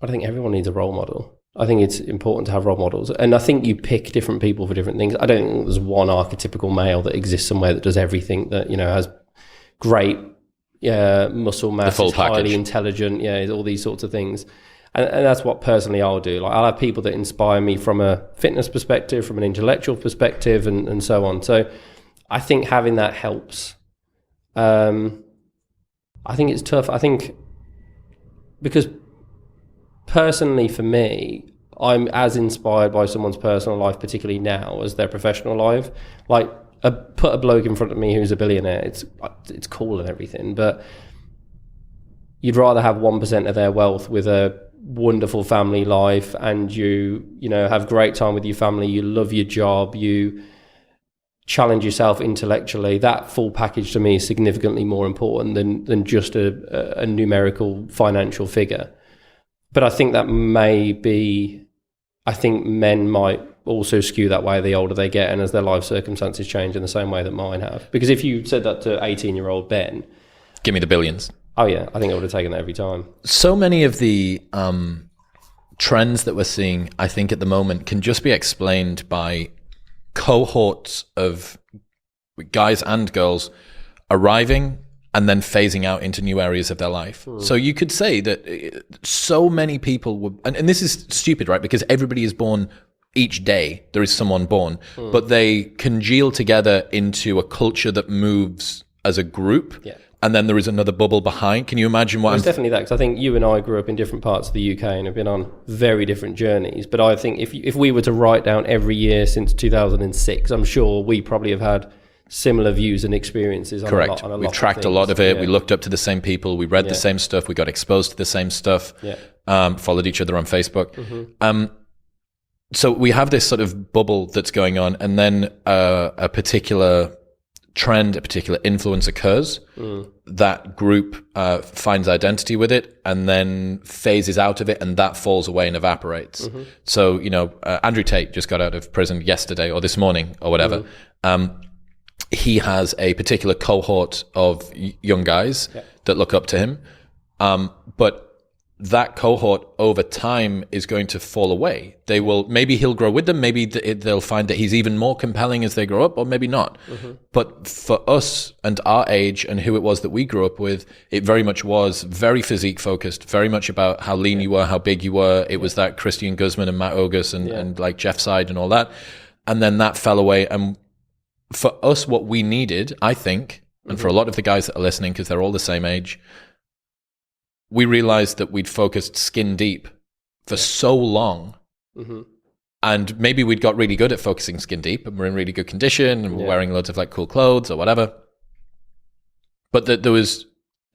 I think everyone needs a role model. I think it's important to have role models. And I think you pick different people for different things. I don't think there's one archetypical male that exists somewhere that does everything, that, has great muscle mass, is highly intelligent, all these sorts of things. And that's what personally I'll do. Like I'll have people that inspire me from a fitness perspective, from an intellectual perspective, and so on. So I think having that helps. I think it's tough. I think because personally for me, I'm as inspired by someone's personal life, particularly now, as their professional life. Like, put a bloke in front of me who's a billionaire. It's cool and everything, but you'd rather have 1% of their wealth with a wonderful family life, and you know, have great time with your family. You love your job. You challenge yourself intellectually. That full package to me is significantly more important than just a numerical financial figure. But I think that may be. I think men might also skew that way the older they get and as their life circumstances change in the same way that mine have. Because if you said that to 18-year-old Ben... Give me the billions. Oh, yeah. I think I would have taken that every time. So many of the trends that we're seeing, I think, at the moment can just be explained by cohorts of guys and girls arriving and then phasing out into new areas of their life. So you could say that so many people would, and this is stupid, right? Because everybody is born each day. There is someone born, but they congeal together into a culture that moves as a group. Yeah. And then there is another bubble behind. Can you imagine what? It's definitely that, because I think you and I grew up in different parts of the UK and have been on very different journeys. But I think if we were to write down every year since 2006, I'm sure we probably have had similar views and experiences. Correct. We've tracked a lot of it. Yeah. We looked up to the same people. We read the same stuff. We got exposed to the same stuff. Yeah. Followed each other on Facebook. Mm-hmm. So we have this sort of bubble that's going on, and then a particular trend, a particular influence occurs. That group finds identity with it and then phases out of it, and that falls away and evaporates. Mm-hmm. So, you know, Andrew Tate just got out of prison yesterday or this morning or whatever. He has a particular cohort of young guys that look up to him. But that cohort over time is going to fall away. Maybe he'll grow with them. Maybe they'll find that he's even more compelling as they grow up, or maybe not. Mm-hmm. But for us and our age and who it was that we grew up with, it very much was very physique focused, very much about how lean you were, how big you were. It was that Christian Guzman and Matt Ogus and like Jeff Side and all that. And then that fell away. And for us, what we needed, I think, and for a lot of the guys that are listening, because they're all the same age, we realized that we'd focused skin deep for so long. Mm-hmm. And maybe we'd got really good at focusing skin deep and we're in really good condition and we're wearing loads of like cool clothes or whatever. But that it was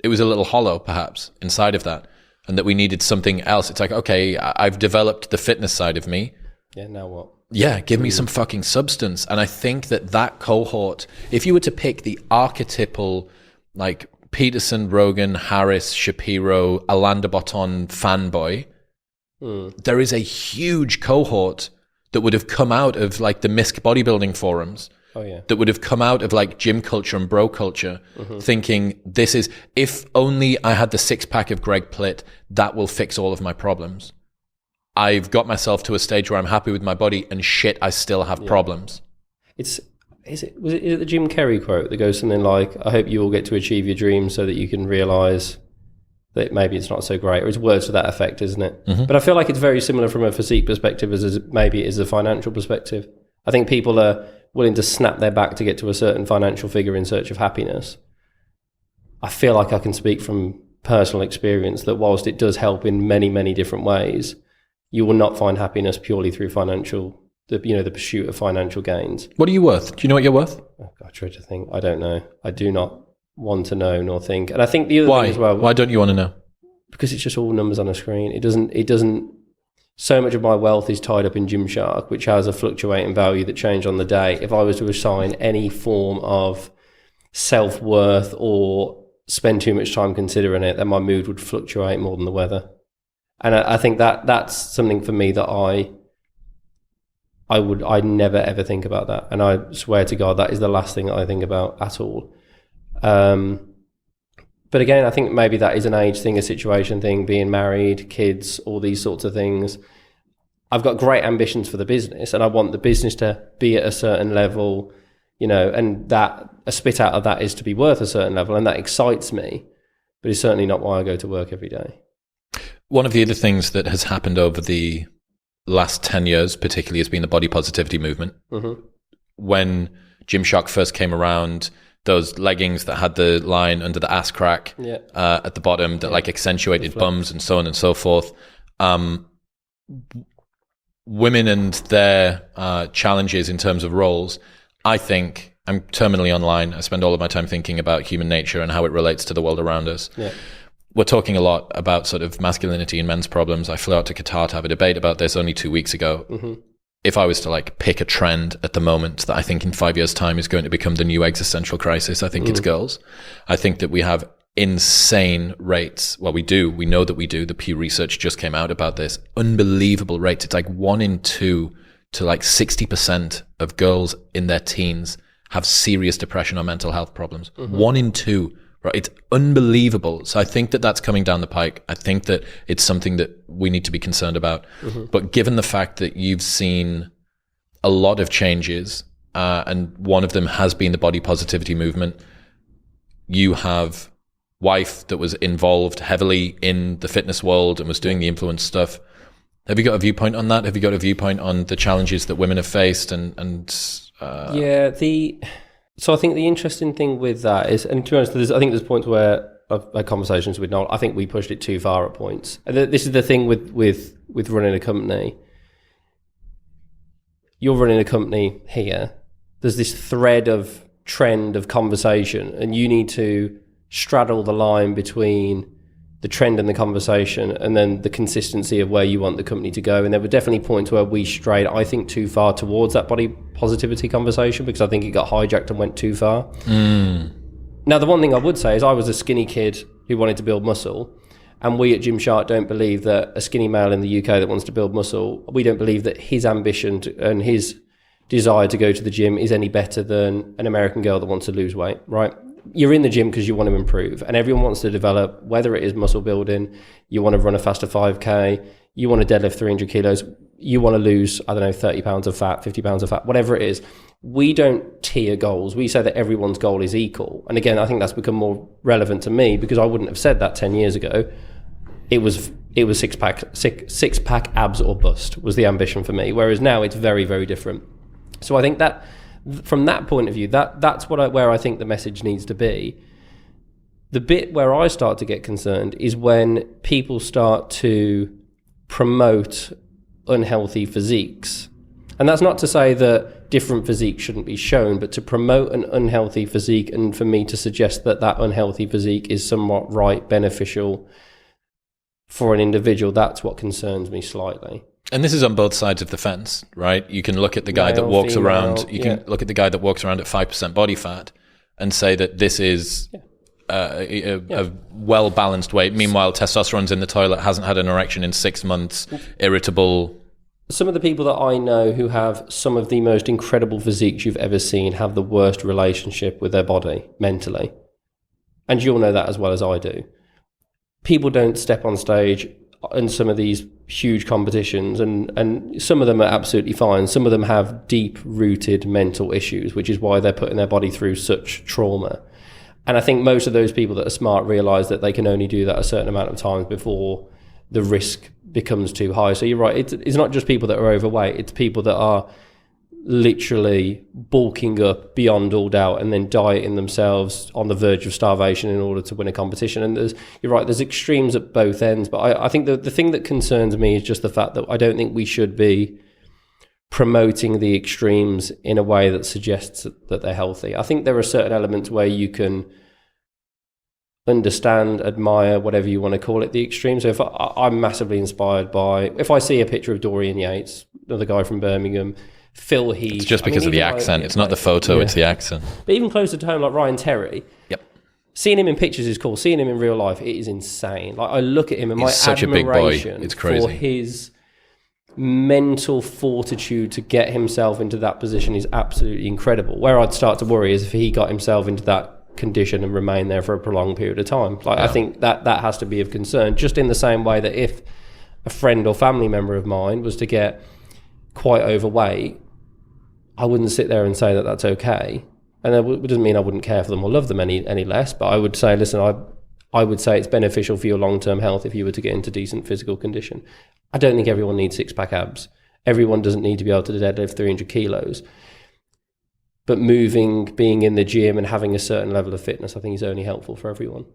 a little hollow perhaps inside of that, and that we needed something else. It's like, okay, I've developed the fitness side of me. Yeah, now what? Yeah, give me some fucking substance. And I think that cohort, if you were to pick the archetypal, like, Peterson, Rogan, Harris, Shapiro, Alain de Botton fanboy, there is a huge cohort that would have come out of like the MISC bodybuilding forums, that would have come out of like gym culture and bro culture, thinking this is, if only I had the six-pack of Greg Plitt, that will fix all of my problems. I've got myself to a stage where I'm happy with my body, and shit, I still have problems. Is it the Jim Carrey quote that goes something like, I hope you all get to achieve your dreams so that you can realise that maybe it's not so great, or it's words to that effect, isn't it? Mm-hmm. But I feel like it's very similar from a physique perspective as maybe it is a financial perspective. I think people are willing to snap their back to get to a certain financial figure in search of happiness. I feel like I can speak from personal experience that whilst it does help in many, many different ways, you will not find happiness purely through the pursuit of financial gains. What are you worth? Do you know what you're worth? Oh, God, I try to think. I don't know. I do not want to know nor think. And I think the other thing as well. Why don't you want to know? Because it's just all numbers on a screen. It doesn't. So much of my wealth is tied up in Gymshark, which has a fluctuating value that changes on the day. If I was to assign any form of self-worth or spend too much time considering it, then my mood would fluctuate more than the weather. And I think that's something for me that I never ever think about that. And I swear to God, that is the last thing that I think about at all. But again, I think maybe that is an age thing, a situation thing, being married, kids, all these sorts of things. I've got great ambitions for the business, and I want the business to be at a certain level, and that a spit out of that is to be worth a certain level, and that excites me, but it's certainly not why I go to work every day. One of the other things that has happened over the last 10 years, particularly, has been the body positivity movement. Mm-hmm. When Gymshark first came around, those leggings that had the line under the ass crack at the bottom that like accentuated bums and so on and so forth. Women and their challenges in terms of roles, I think, I'm terminally online. I spend all of my time thinking about human nature and how it relates to the world around us. Yeah. We're talking a lot about sort of masculinity and men's problems. I flew out to Qatar to have a debate about this only 2 weeks ago. Mm-hmm. If I was to like pick a trend at the moment that I think in 5 years' time is going to become the new existential crisis, I think it's girls. I think that we have insane rates. Well, we know that we do. The Pew Research just came out about this. Unbelievable rates. It's like 1 in 2 to like 60% of girls in their teens have serious depression or mental health problems. 1 in 2. Right? It's unbelievable. So I think that that's coming down the pike. I think that it's something that we need to be concerned about. But given the fact that you've seen a lot of changes, and one of them has been the body positivity movement, you have wife that was involved heavily in the fitness world and was doing the influence stuff. Have you got a viewpoint on that? Have you got a viewpoint on the challenges that women have faced? So I think the interesting thing with that is, and to be honest, I think there's points where I've had conversations with Noel. I think we pushed it too far at points. And this is the thing with running a company. You're running a company here. There's this trend of conversation, and you need to straddle the line between the trend and the conversation and then the consistency of where you want the company to go. And there were definitely points where we strayed, I think, too far towards that body positivity conversation because I think it got hijacked and went too far. Now, the one thing I would say is I was a skinny kid who wanted to build muscle, and we at Gymshark don't believe that a skinny male in the UK that wants to build muscle, we don't believe that his ambition and his desire to go to the gym is any better than an American girl that wants to lose weight, right? You're in the gym because you want to improve, and everyone wants to develop, whether it is muscle building, you want to run a faster 5K, you want to deadlift 300 kilos, you want to lose, 30 pounds of fat, 50 pounds of fat, whatever it is. We don't tier goals. We say that everyone's goal is equal. And again, I think that's become more relevant to me because I wouldn't have said that 10 years ago. It was six pack abs or bust was the ambition for me. Whereas now it's very, very different. So I think that from that point of view, that's where I think the message needs to be. The bit where I start to get concerned is when people start to promote unhealthy physiques. And that's not to say that different physiques shouldn't be shown, but to promote an unhealthy physique and for me to suggest that unhealthy physique is somewhat beneficial for an individual, that's what concerns me slightly. And this is on both sides of the fence, right? You can look at the guy that walks around. You can look at the guy that walks around at 5% body fat and say that this is a well balanced weight. Meanwhile, testosterone's in the toilet, hasn't had an erection in 6 months, irritable. Some of the people that I know who have some of the most incredible physiques you've ever seen have the worst relationship with their body mentally, and you'll know that as well as I do. People don't step on stage in some of these huge competitions, and some of them are absolutely fine. Some of them have deep-rooted mental issues, which is why they're putting their body through such trauma. And I think most of those people that are smart realise that they can only do that a certain amount of times before the risk becomes too high. So you're right, it's not just people that are overweight, it's people that are literally bulking up beyond all doubt and then dieting themselves on the verge of starvation in order to win a competition. And you're right, there's extremes at both ends. But I think the thing that concerns me is just the fact that I don't think we should be promoting the extremes in a way that suggests that they're healthy. I think there are certain elements where you can understand, admire, whatever you want to call it, the extreme. So if I'm massively inspired by, if I see a picture of Dorian Yates, another guy from Birmingham, Phil Heath. It's just because of the accent. It's not the photo, it's the accent. But even closer to home, like Ryan Terry. Yep. Seeing him in pictures is cool. Seeing him in real life, it is insane. Like I look at him and He's such a big boy. It's crazy. For his mental fortitude to get himself into that position is absolutely incredible. Where I'd start to worry is if he got himself into that condition and remain there for a prolonged period of time. I think that has to be of concern, just in the same way that if a friend or family member of mine was to get quite overweight, I wouldn't sit there and say that that's okay. And that doesn't mean I wouldn't care for them or love them any less, but I would say, listen, I would say it's beneficial for your long-term health if you were to get into decent physical condition. I don't think everyone needs six-pack abs. Everyone doesn't need to be able to deadlift 300 kilos. But moving, being in the gym and having a certain level of fitness, I think is only helpful for everyone.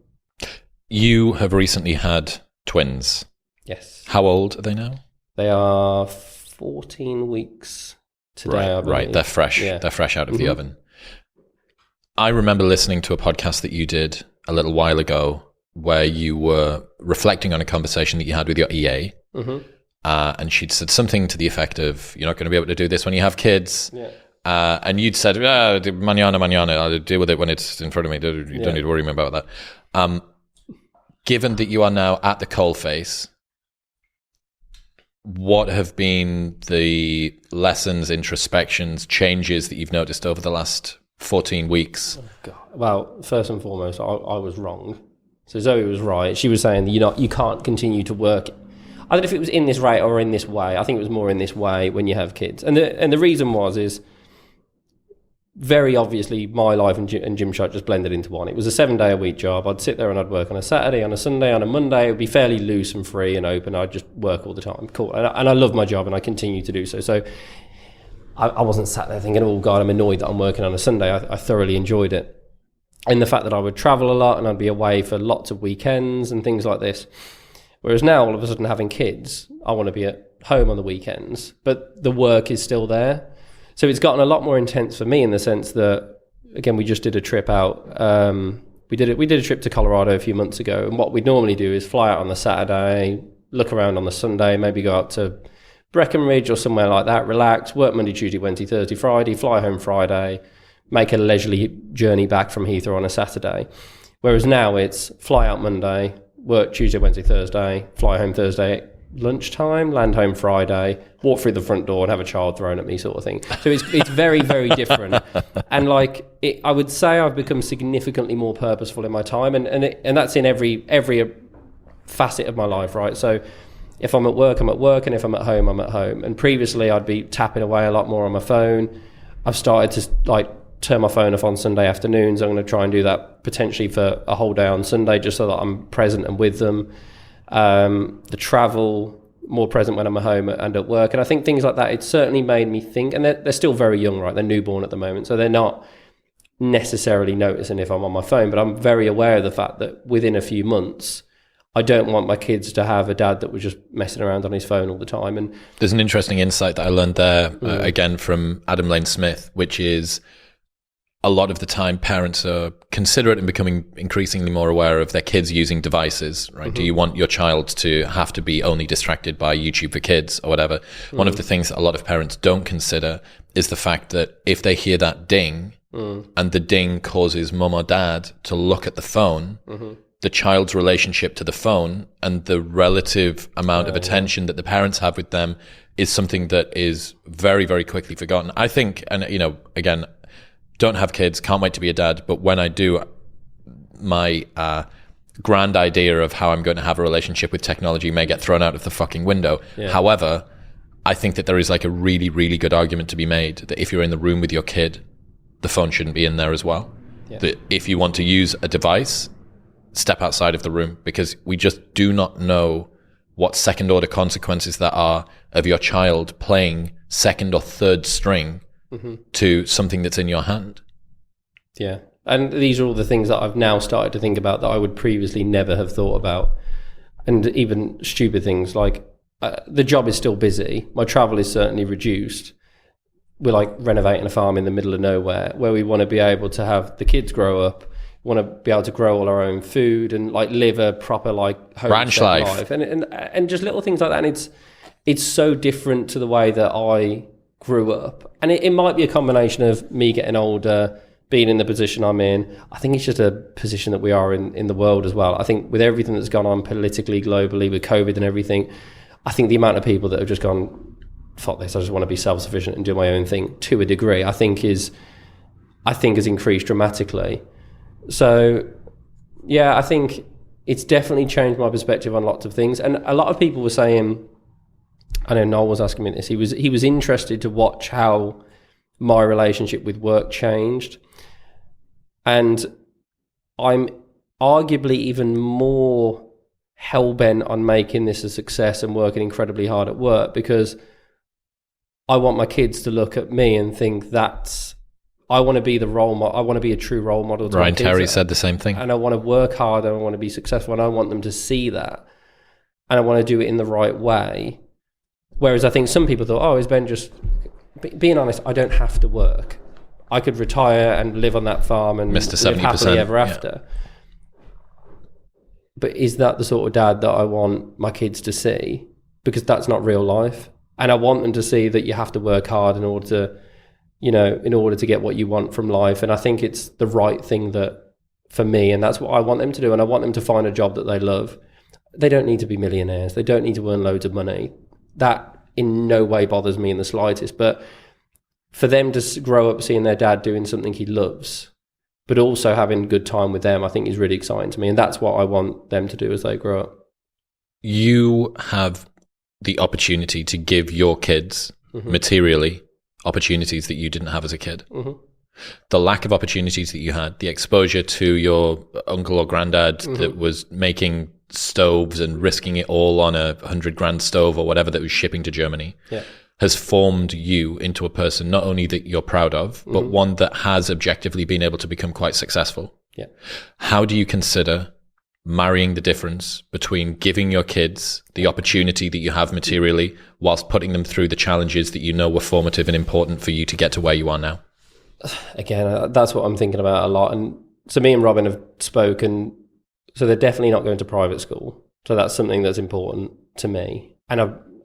You have recently had twins. Yes. How old are they now? They are 14 weeks today, I believe. Right. They're fresh. Yeah. They're fresh out of the oven. I remember listening to a podcast that you did a little while ago where you were reflecting on a conversation that you had with your EA. And she'd said something to the effect of, you're not going to be able to do this when you have kids. Yeah. And you'd said, mañana, I'll deal with it when it's in front of me. You don't need to worry about that. Given that you are now at the coalface, what have been the lessons, introspections, changes that you've noticed over the last 14 weeks? Oh, God. Well, first and foremost, I was wrong. So Zoe was right. She was saying that you can't continue to work. I don't know if it was in this rate or in this way. I think it was more in this way when you have kids. And the reason is very obviously my life and Gymshark just blended into one. It was a 7-day-a-week job. I'd sit there and I'd work on a Saturday, on a Sunday, on a Monday. It would be fairly loose and free and open. I'd just work all the time. Cool. And I love my job and I continue to do so. So I wasn't sat there thinking, oh, God, I'm annoyed that I'm working on a Sunday. I thoroughly enjoyed it. And the fact that I would travel a lot and I'd be away for lots of weekends and things like this. Whereas now, all of a sudden, having kids, I want to be at home on the weekends, but the work is still there. So it's gotten a lot more intense for me in the sense that, again, we just did a trip out. We did a trip to Colorado a few months ago, and what we'd normally do is fly out on the Saturday, look around on the Sunday, maybe go out to Breckenridge or somewhere like that, relax, work Monday, Tuesday, Wednesday, Thursday, Friday, fly home Friday, make a leisurely journey back from Heathrow on a Saturday. Whereas now it's fly out Monday, work Tuesday, Wednesday, Thursday, fly home Thursday lunchtime, land home Friday, walk through the front door and have a child thrown at me, sort of thing. So it's very, very different. And I would say I've become significantly more purposeful in my time, and that's in every facet of my life, right? So if I'm at work, and if I'm at home, I'm at home. And previously I'd be tapping away a lot more on my phone. I've started to turn my phone off on Sunday afternoons. I'm going to try and do that potentially for a whole day on Sunday, just so that I'm present and with them. The travel, more present when I'm at home and at work. And I think things like that, it's certainly made me think, and they're still very young, right? They're newborn at the moment. So they're not necessarily noticing if I'm on my phone, but I'm very aware of the fact that within a few months, I don't want my kids to have a dad that was just messing around on his phone all the time. And there's an interesting insight that I learned there, again, from Adam Lane Smith, which is a lot of the time parents are considerate and becoming increasingly more aware of their kids using devices, right? Do you want your child to have to be only distracted by YouTube for Kids or whatever? One of the things that a lot of parents don't consider is the fact that if they hear that ding and the ding causes mum or dad to look at the phone, the child's relationship to the phone and the relative amount of attention that the parents have with them is something that is very, very quickly forgotten. I think, and again, don't have kids, can't wait to be a dad, but when I do, my grand idea of how I'm going to have a relationship with technology may get thrown out of the fucking window. Yeah. However, I think that there is a really, really good argument to be made that if you're in the room with your kid, the phone shouldn't be in there as well. Yeah. That if you want to use a device, step outside of the room, because we just do not know what second order consequences there are of your child playing second or third string to something that's in your hand. Yeah. And these are all the things that I've now started to think about that I would previously never have thought about. And even stupid things like the job is still busy. My travel is certainly reduced. We're renovating a farm in the middle of nowhere where we want to be able to have the kids grow up, want to be able to grow all our own food and live a proper home ranch life. And just little things like that. And it's so different to the way that I grew up. And it might be a combination of me getting older, being in the position I'm in. I think it's just a position that we are in the world as well. I think with everything that's gone on politically, globally, with COVID and everything, I think the amount of people that have just gone, fuck this, I just want to be self-sufficient and do my own thing to a degree, I think has increased dramatically. So, yeah, I think it's definitely changed my perspective on lots of things. And a lot of people were saying, I know Noel was asking me this, he was interested to watch how my relationship with work changed. And I'm arguably even more hell-bent on making this a success and working incredibly hard at work, because I want my kids to look at me and think that's I want to be the role model. I want to be a true role model to Ryan my kids. Terry said the same thing. And I want to work hard and I want to be successful and I want them to see that. And I want to do it in the right way. Whereas I think some people thought, oh, is Ben just... Being honest, I don't have to work. I could retire and live on that farm and Mr. live 70%, happily ever after. But is that the sort of dad that I want my kids to see? Because that's not real life. And I want them to see that you have to work hard in order to, in order to get what you want from life. And I think it's the right thing for me, and that's what I want them to do. And I want them to find a job that they love. They don't need to be millionaires. They don't need to earn loads of money. That in no way bothers me in the slightest. But for them to grow up seeing their dad doing something he loves, but also having a good time with them, I think is really exciting to me. And that's what I want them to do as they grow up. You have the opportunity to give your kids materially opportunities that you didn't have as a kid. The lack of opportunities that you had, the exposure to your uncle or granddad that was making stoves and risking it all on a $100,000 stove or whatever that was shipping to Germany, has formed you into a person not only that you're proud of, but one that has objectively been able to become quite successful. How do you consider marrying the difference between giving your kids the opportunity that you have materially whilst putting them through the challenges that you know were formative and important for you to get to where you are now? Again, that's what I'm thinking about a lot. And so me and Robin have spoken. So they're definitely not going to private school. So that's something that's important to me. And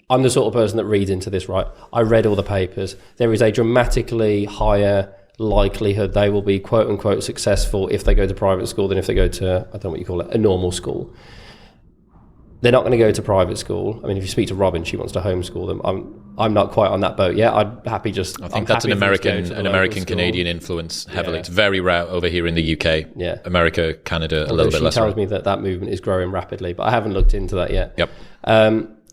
I'm the sort of person that reads into this, right? I read all the papers. There is a dramatically higher likelihood they will be quote unquote successful if they go to private school than if they go to, I don't know what you call it, a normal school. They're not going to go to private school. I mean, if you speak to Robin, she wants to homeschool them. I'm not quite on that boat yet. I'd happy just. I think that's an American Canadian influence heavily. It's very rare over here in the UK. Yeah, America, Canada, a little bit less. She tells me that movement is growing rapidly, but I haven't looked into that yet. Yep.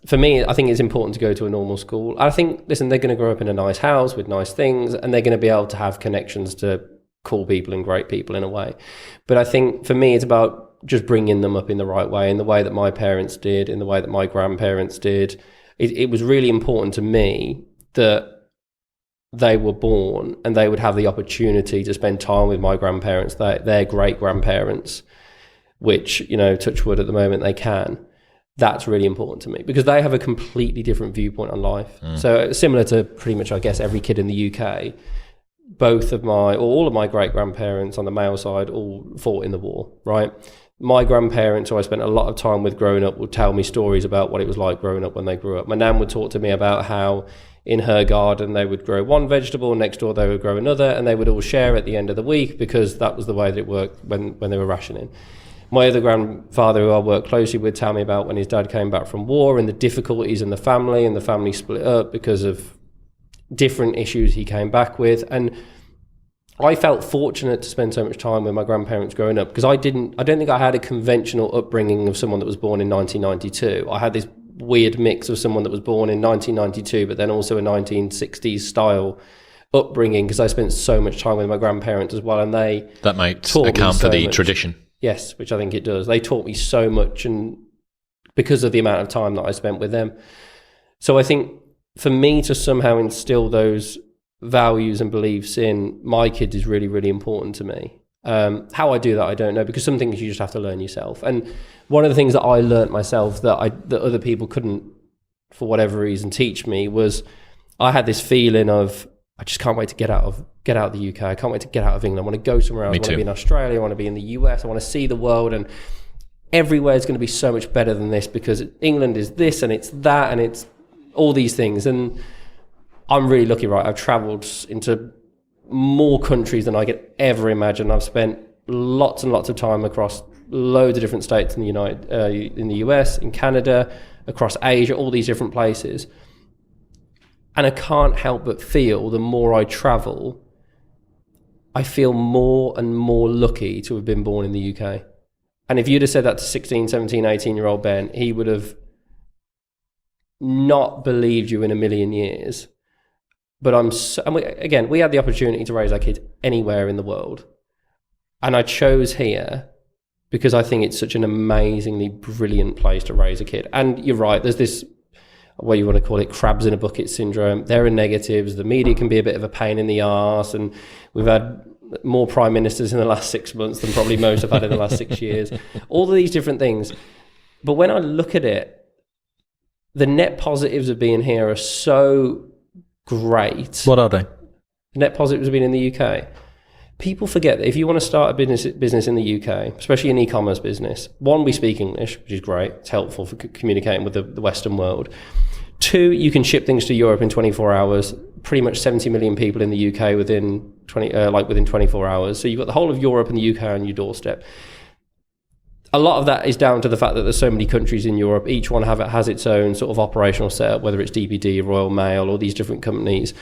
For me, I think it's important to go to a normal school. I think, listen, they're going to grow up in a nice house with nice things, and they're going to be able to have connections to cool people and great people in a way. But I think for me, it's about just bringing them up in the right way, in the way that my parents did, in the way that my grandparents did. It was really important to me that they were born and they would have the opportunity to spend time with my grandparents, their great grandparents, which, touch wood at the moment they can. That's really important to me because they have a completely different viewpoint on life. So similar to pretty much, I guess, every kid in the UK, all of my great grandparents on the male side all fought in the war, right? My grandparents, who I spent a lot of time with growing up, would tell me stories about what it was like growing up when they grew up. My nan would talk to me about how in her garden they would grow one vegetable, next door they would grow another, and they would all share at the end of the week because that was the way that it worked when they were rationing. My other grandfather, who I work closely with, tell me about when his dad came back from war and the difficulties in the family, and the family split up because of different issues he came back with. And I felt fortunate to spend so much time with my grandparents growing up because I don't think I had a conventional upbringing of someone that was born in 1992. I had this weird mix of someone that was born in 1992, but then also a 1960s style upbringing because I spent so much time with my grandparents as well. And that might account for the tradition. Yes, which I think it does. They taught me so much, and because of the amount of time that I spent with them. So I think for me to somehow instill those values and beliefs in my kids is really, really important to me. How I do that, I don't know, because some things you just have to learn yourself. And one of the things that I learned myself that other people couldn't, for whatever reason, teach me was I had this feeling of, I just can't wait to get out of the UK. I can't wait to get out of England. I want to go somewhere else. I want to be in Australia. I want to be in the US. I want to see the world, and everywhere is going to be so much better than this because England is this and it's that and it's all these things. And I'm really lucky, right? I've traveled into more countries than I could ever imagine. I've spent lots and lots of time across loads of different states in the US, in Canada, across Asia, all these different places. And I can't help but feel the more I travel, I feel more and more lucky to have been born in the UK. And if you'd have said that to 16, 17, 18-year-old Ben, he would have not believed you in a million years. But we had the opportunity to raise our kids anywhere in the world. And I chose here because I think it's such an amazingly brilliant place to raise a kid. And you're right, there's this, what you want to call it, crabs in a bucket syndrome. There are negatives. The media can be a bit of a pain in the arse, and we've had more prime ministers in the last 6 months than probably most have had in the last 6 years. All of these different things. But when I look at it, the net positives of being here are so great. What are they? The net positives of being in the UK. People forget that if you want to start a business in the UK, especially an e-commerce business, one, we speak English, which is great. It's helpful for communicating with the Western world. Two, you can ship things to Europe in 24 hours. Pretty much 70 million people in the UK within 24 hours. So you've got the whole of Europe and the UK on your doorstep. A lot of that is down to the fact that there's so many countries in Europe. Each one has its own sort of operational setup, whether it's DPD, Royal Mail, or these different companies.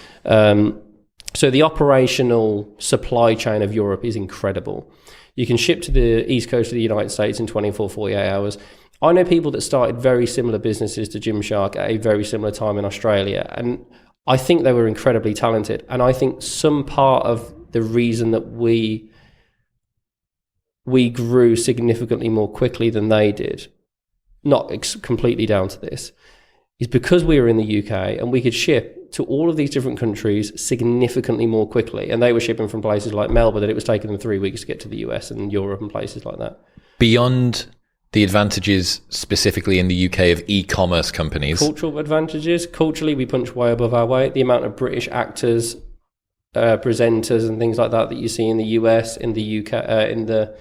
So the operational supply chain of Europe is incredible. You can ship to the East Coast of the United States in 24, 48 hours. I know people that started very similar businesses to Gymshark at a very similar time in Australia, and I think they were incredibly talented. And I think some part of the reason that we grew significantly more quickly than they did, not completely down to this, is because we were in the UK and we could ship to all of these different countries significantly more quickly. And they were shipping from places like Melbourne, and it was taking them 3 weeks to get to the US and Europe and places like that. Beyond the advantages specifically in the UK of e-commerce companies. Cultural advantages. Culturally, we punch way above our weight. The amount of British actors, presenters and things like that you see in the US, in the UK, in the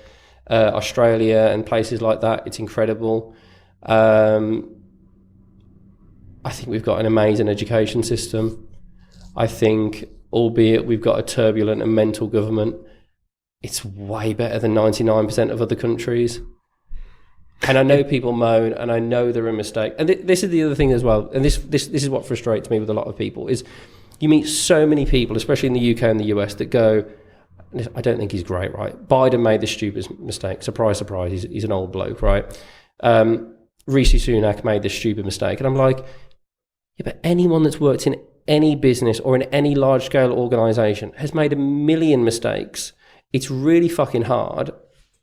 Australia and places like that, it's incredible. I think we've got an amazing education system. I think, albeit we've got a turbulent and mental government, it's way better than 99% of other countries. And I know people moan, and I know they're a mistake. And this is the other thing as well, and this is what frustrates me with a lot of people, is you meet so many people, especially in the UK and the US, that go, I don't think he's great, right? Biden made this stupid mistake. Surprise, surprise, he's an old bloke, right? Rishi Sunak made this stupid mistake. And I'm like, yeah, but anyone that's worked in any business or in any large-scale organisation has made a million mistakes. It's really fucking hard.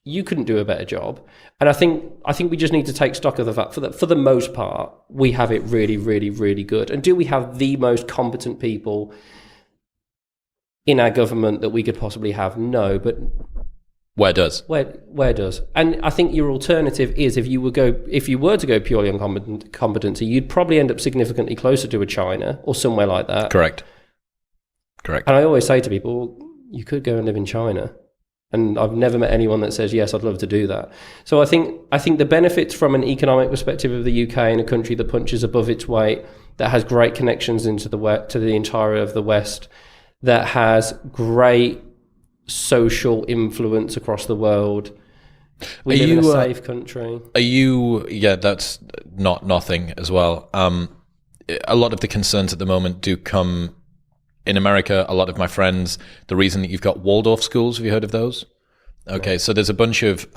You couldn't do a better job. And I think we just need to take stock of the fact that for the most part, we have it really, really, really good. And do we have the most competent people in our government that we could possibly have? No, but where does? Where does? And I think your alternative is if you were to go purely on competency, you'd probably end up significantly closer to a China or somewhere like that. Correct. And I always say to people, well, you could go and live in China. And I've never met anyone that says, yes, I'd love to do that. So I think the benefits from an economic perspective of the UK, in a country that punches above its weight, that has great connections into to the entirety of the West, that has great social influence across the world. We live in a safe country. That's not nothing as well. A lot of the concerns at the moment do come in America. A lot of my friends, the reason that you've got Waldorf schools, have you heard of those? Okay, yeah. So there's a bunch of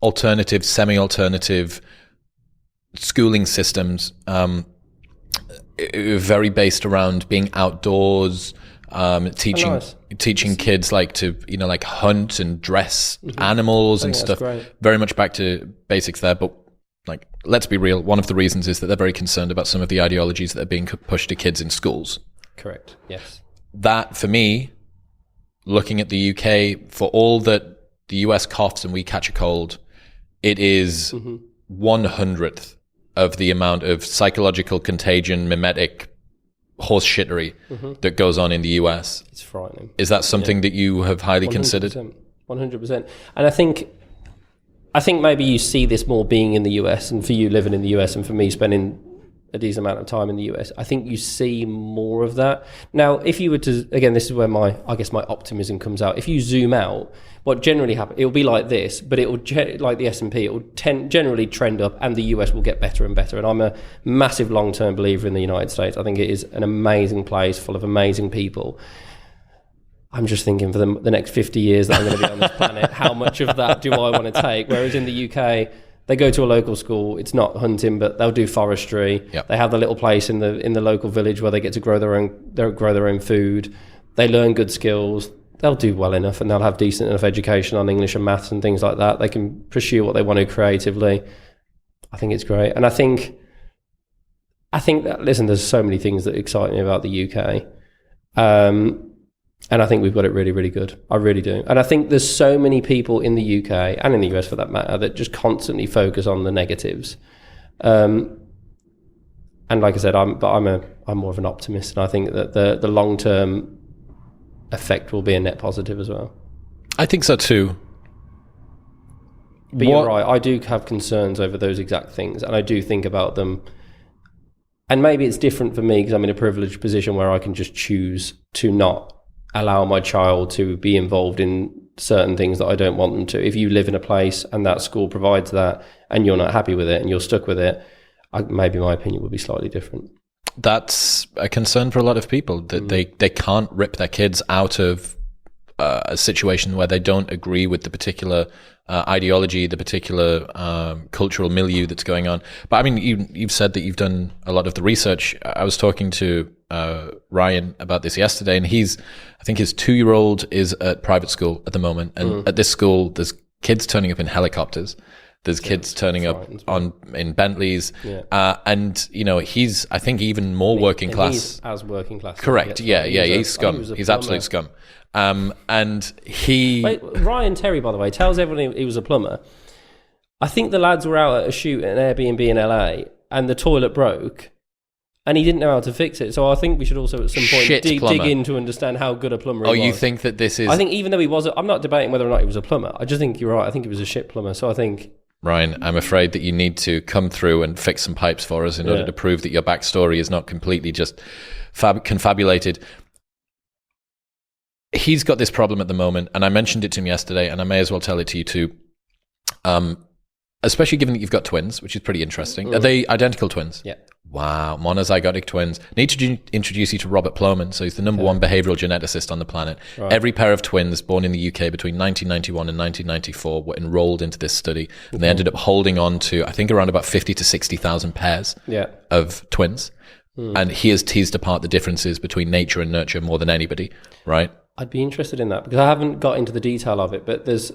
alternative, semi-alternative schooling systems, very based around being outdoors, teaching kids to hunt and dress animals and stuff. Very much back to basics there, but let's be real. One of the reasons is that they're very concerned about some of the ideologies that are being pushed to kids in schools. Correct. Yes. That, for me, looking at the UK, for all that the US coughs and we catch a cold, it is 1/100th of the amount of psychological contagion, mimetic horse shittery that goes on in the US. It's frightening. Is that something that you have highly 100%, considered? 100%. And I think maybe you see this more being in the US, and for you living in the US and for me spending a decent amount of time in the US, I think you see more of that. Now, if you were to, again, this is where my optimism comes out. If you zoom out, what generally happens, it'll be like this, but it will, like the S&P, it will generally trend up, and the US will get better and better. And I'm a massive long-term believer in the United States. I think it is an amazing place full of amazing people. I'm just thinking for the next 50 years that I'm going to be on this planet, how much of that do I want to take? Whereas in the UK, they go to a local school. It's not hunting, but they'll do forestry. Yep. They have the little place in the local village where they get to grow their own food. They learn good skills. They'll do well enough, and they'll have decent enough education on English and maths and things like that. They can pursue what they want to creatively. I think it's great, and I think I think that, listen, there's so many things that excite me about the UK. And I think we've got it really, really good. I really do. And I think there's so many people in the UK and in the US for that matter that just constantly focus on the negatives. And like I said, I'm more of an optimist, and I think that the long-term effect will be a net positive as well. I think so too. But you're right. I do have concerns over those exact things, and I do think about them. And maybe it's different for me because I'm in a privileged position where I can just choose to not allow my child to be involved in certain things that I don't want them to. If you live in a place and that school provides that and you're not happy with it and you're stuck with it, maybe my opinion would be slightly different. That's a concern for a lot of people, that they can't rip their kids out of a situation where they don't agree with the particular ideology, the particular cultural milieu that's going on. But I mean, you've said that you've done a lot of the research. I was talking to Ryan about this yesterday, and I think his 2-year-old is at private school at the moment. And at this school, there's kids turning up in helicopters. There's kids turning up in Bentleys. Yeah. And, you know, he's, I think, even more working class. He's as working class. Correct. He's scum. He's absolute scum. And he... Wait, Ryan Terry, by the way, tells everyone he was a plumber. I think the lads were out at a shoot at an Airbnb in LA and the toilet broke and he didn't know how to fix it. So I think we should also at some point dig in to understand how good a plumber he was. Oh, you think that this is... I think even though he was... I'm not debating whether or not he was a plumber. I just think you're right. I think he was a shit plumber. So I think... Ryan, I'm afraid that you need to come through and fix some pipes for us in order to prove that your backstory is not completely just confabulated. He's got this problem at the moment, and I mentioned it to him yesterday, and I may as well tell it to you too. Especially given that you've got twins, which is pretty interesting. Are they identical twins? Yeah. Wow, monozygotic twins. Need to introduce you to Robert Plomin. So he's the number one behavioral geneticist on the planet. Right. Every pair of twins born in the UK between 1991 and 1994 were enrolled into this study, and they ended up holding on to, I think, around about 50 to 60,000 pairs of twins. And he has teased apart the differences between nature and nurture more than anybody, right? I'd be interested in that because I haven't got into the detail of it, but there's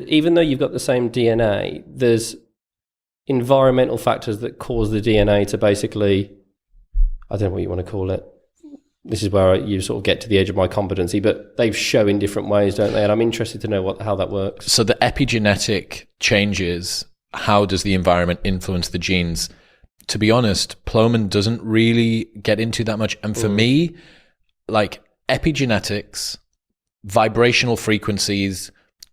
even though you've got the same DNA, there's environmental factors that cause the DNA to basically, I don't know what you want to call it. This is where you sort of get to the edge of my competency, but they show in different ways, don't they? And I'm interested to know how that works. So the epigenetic changes, how does the environment influence the genes? To be honest, Plomin doesn't really get into that much. And for me, like epigenetics, vibrational frequencies,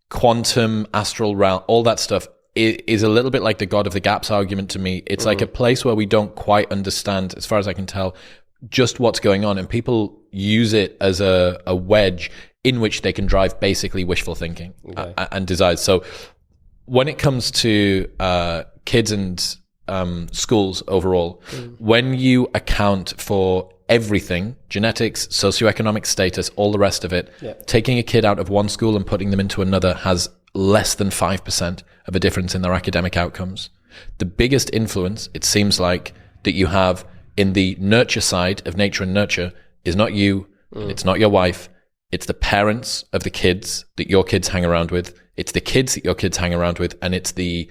quantum, astral realm, all that stuff is a little bit like the God of the Gaps argument to me. It's like a place where we don't quite understand, as far as I can tell, just what's going on. And people use it as a wedge in which they can drive basically wishful thinking and desires. So when it comes to kids and schools overall, when you account for everything, genetics, socioeconomic status, all the rest of it, taking a kid out of one school and putting them into another has less than 5% of a difference in their academic outcomes. The biggest influence, it seems like, that you have in the nurture side of nature and nurture is not you, it's not your wife, it's the parents of the kids that your kids hang around with, it's the kids that your kids hang around with, and it's the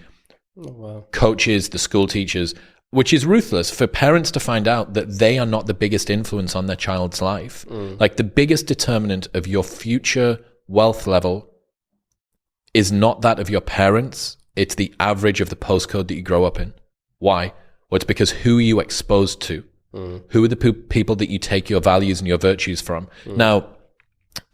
coaches, the school teachers, which is ruthless for parents to find out that they are not the biggest influence on their child's life. Like the biggest determinant of your future wealth level is not that of your parents, it's the average of the postcode that you grow up in. Why? Well, it's because who are you exposed to? Who are the people that you take your values and your virtues from? Now,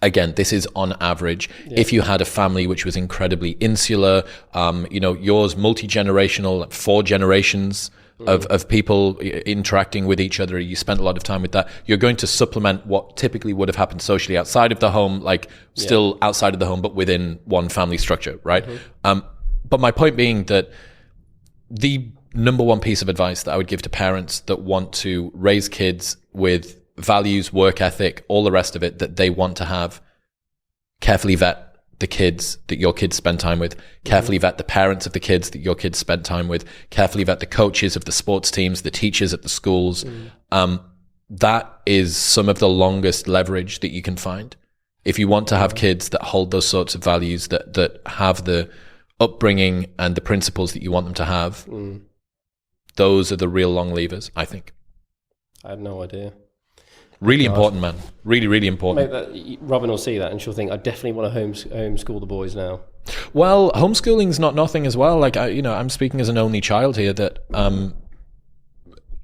again, this is on average. If you had a family which was incredibly insular, yours multi-generational, 4 generations of people interacting with each other, you spent a lot of time with that, you're going to supplement what typically would have happened socially outside of the home, like still outside of the home, but within one family structure, right? But my point being that the number one piece of advice that I would give to parents that want to raise kids with values, work ethic, all the rest of it that they want to have, carefully vet the kids that your kids spend time with, carefully vet the parents of the kids that your kids spend time with, carefully vet the coaches of the sports teams, the teachers at the schools. That is some of the longest leverage that you can find. If you want to have kids that hold those sorts of values, that have the upbringing and the principles that you want them to have, those are the real long levers, I think. I had no idea. Really important, man. Really, really important. Robin will see that and she'll think, I definitely want to homeschool the boys now. Well, homeschooling's not nothing as well. Like, I'm speaking as an only child here, that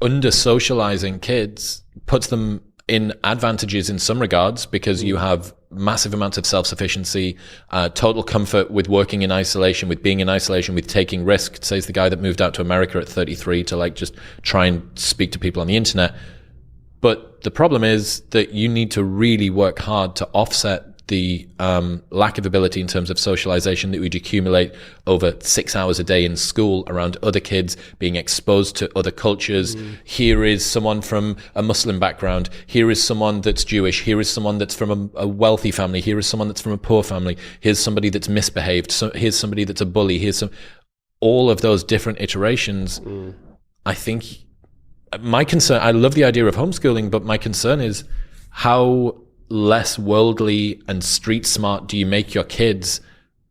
under-socializing kids puts them in advantages in some regards, because you have massive amounts of self-sufficiency, total comfort with working in isolation, with being in isolation, with taking risk, says the guy that moved out to America at 33 to like just try and speak to people on the internet. But the problem is that you need to really work hard to offset the lack of ability in terms of socialization that would accumulate over 6 hours a day in school around other kids, being exposed to other cultures. Here is someone from a Muslim background. Here is someone that's Jewish. Here is someone that's from a wealthy family. Here is someone that's from a poor family. Here's somebody that's misbehaved. So here's somebody that's a bully. All of those different iterations. I think my concern, I love the idea of homeschooling, but my concern is how less worldly and street smart do you make your kids?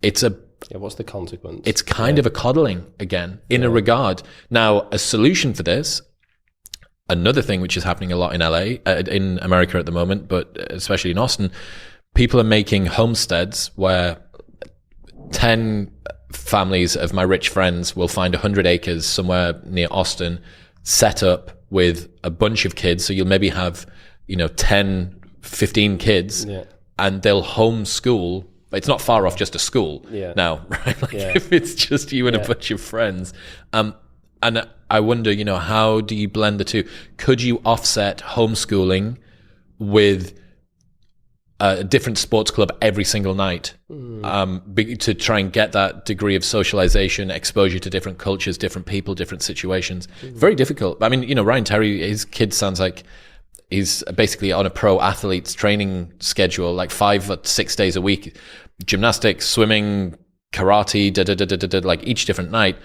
What's the consequence? It's kind of a coddling again, in a regard. Now, a solution for this, another thing which is happening a lot in LA, in America at the moment, but especially in Austin, people are making homesteads where 10 families of my rich friends will find 100 acres somewhere near Austin, set up with a bunch of kids. So you'll maybe have, 10, 15 kids, and they'll homeschool. It's not far off just a school now, right? Like if it's just you and a bunch of friends. And I wonder, how do you blend the two? Could you offset homeschooling with a different sports club every single night to try and get that degree of socialization, exposure to different cultures, different people, different situations? Very difficult. I mean, Ryan Terry, his kid sounds like he's basically on a pro athlete's training schedule, like 5 or 6 days a week, gymnastics, swimming, karate, like each different night.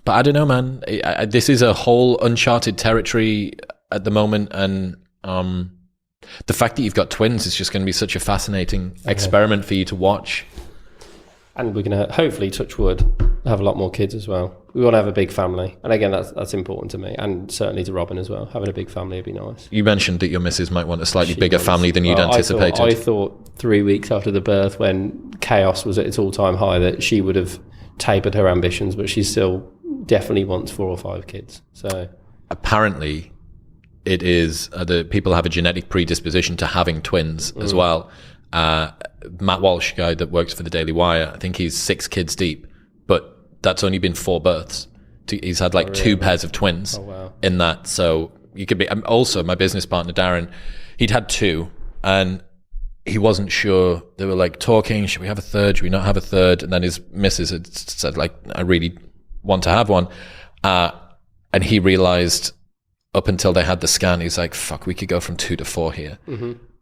But I don't know, man. This is a whole uncharted territory at the moment, and the fact that you've got twins is just going to be such a fascinating experiment for you to watch. And we're going to, hopefully, touch wood, have a lot more kids as well. We want to have a big family. And again, that's important to me, and certainly to Robin as well. Having a big family would be nice. You mentioned that your missus might want a slightly bigger family than you'd anticipated. I thought 3 weeks after the birth, when chaos was at its all-time high, that she would have tapered her ambitions, but she still definitely wants 4 or 5 kids. So apparently it is, the people have a genetic predisposition to having twins as well. Matt Walsh, guy that works for the Daily Wire, I think he's 6 kids deep, but that's only been 4 births. He's had like 2 pairs of twins in that. So you could be, also my business partner, Darren, he'd had 2 and he wasn't sure. They were like talking, should we have a third? Should we not have a third? And then his missus had said like, I really want to have one. And he realized up until they had the scan, he's like, fuck, we could go from 2 to 4 here.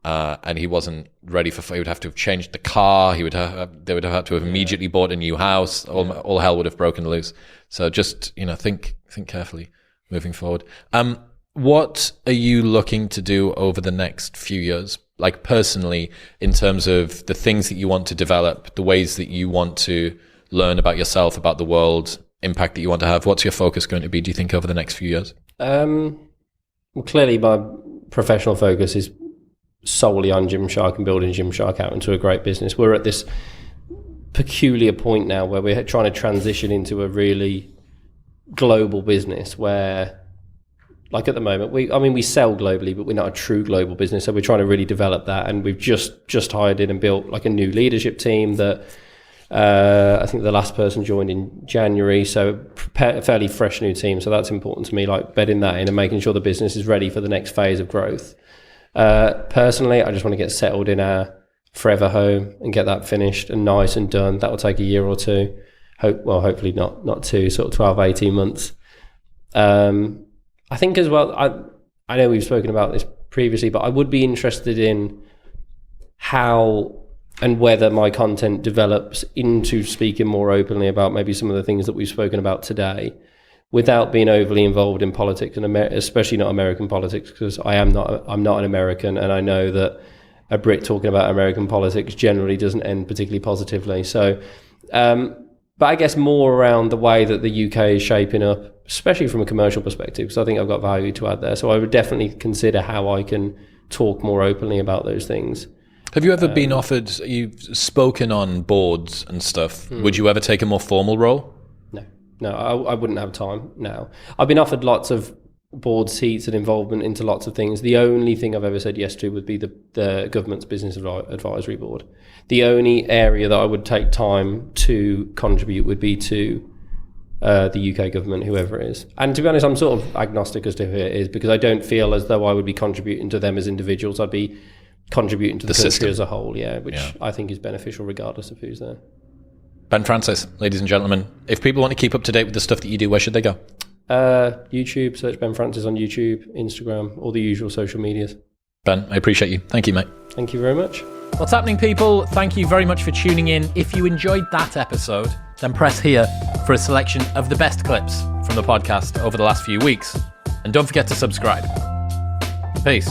And he wasn't ready for. He would have to have changed the car. They would have had to have immediately bought a new house. All hell would have broken loose. So just think carefully moving forward. What are you looking to do over the next few years, like personally, in terms of the things that you want to develop, the ways that you want to learn about yourself, about the world, impact that you want to have? What's your focus going to be, do you think, over the next few years? Well, clearly my professional focus is solely on Gymshark and building Gymshark out into a great business. We're at this peculiar point now where we're trying to transition into a really global business where, like at the moment, we sell globally, but we're not a true global business. So we're trying to really develop that. And we've just hired in and built like a new leadership team that I think the last person joined in January. So a fairly fresh new team. So that's important to me, like bedding that in and making sure the business is ready for the next phase of growth. Personally, I just want to get settled in our forever home and get that finished and nice and done. That will take a year or two. Hopefully not 2, sort of 12, 18 months. I think as well, I know we've spoken about this previously, but I would be interested in how and whether my content develops into speaking more openly about maybe some of the things that we've spoken about today, without being overly involved in politics, and especially not American politics, because I'm not an American, and I know that a Brit talking about American politics generally doesn't end particularly positively. So But I guess more around the way that the UK is shaping up, especially from a commercial perspective, because I think I've got value to add there. So I would definitely consider how I can talk more openly about those things. Have you ever been offered, you've spoken on boards and stuff, would you ever take a more formal role? No, I wouldn't have time now. I've been offered lots of board seats and involvement into lots of things. The only thing I've ever said yes to would be the government's business advisory board. The only area that I would take time to contribute would be to the UK government, whoever it is. And to be honest, I'm sort of agnostic as to who it is, because I don't feel as though I would be contributing to them as individuals. I'd be contributing to the country system as a whole, which I think is beneficial regardless of who's there. Ben Francis, ladies and gentlemen, if people want to keep up to date with the stuff that you do, where should they go? YouTube, search Ben Francis on YouTube, Instagram, all the usual social medias. Ben, I appreciate you. Thank you, mate. Thank you very much. What's happening, people? Thank you very much for tuning in. If you enjoyed that episode, then press here for a selection of the best clips from the podcast over the last few weeks. And don't forget to subscribe. Peace.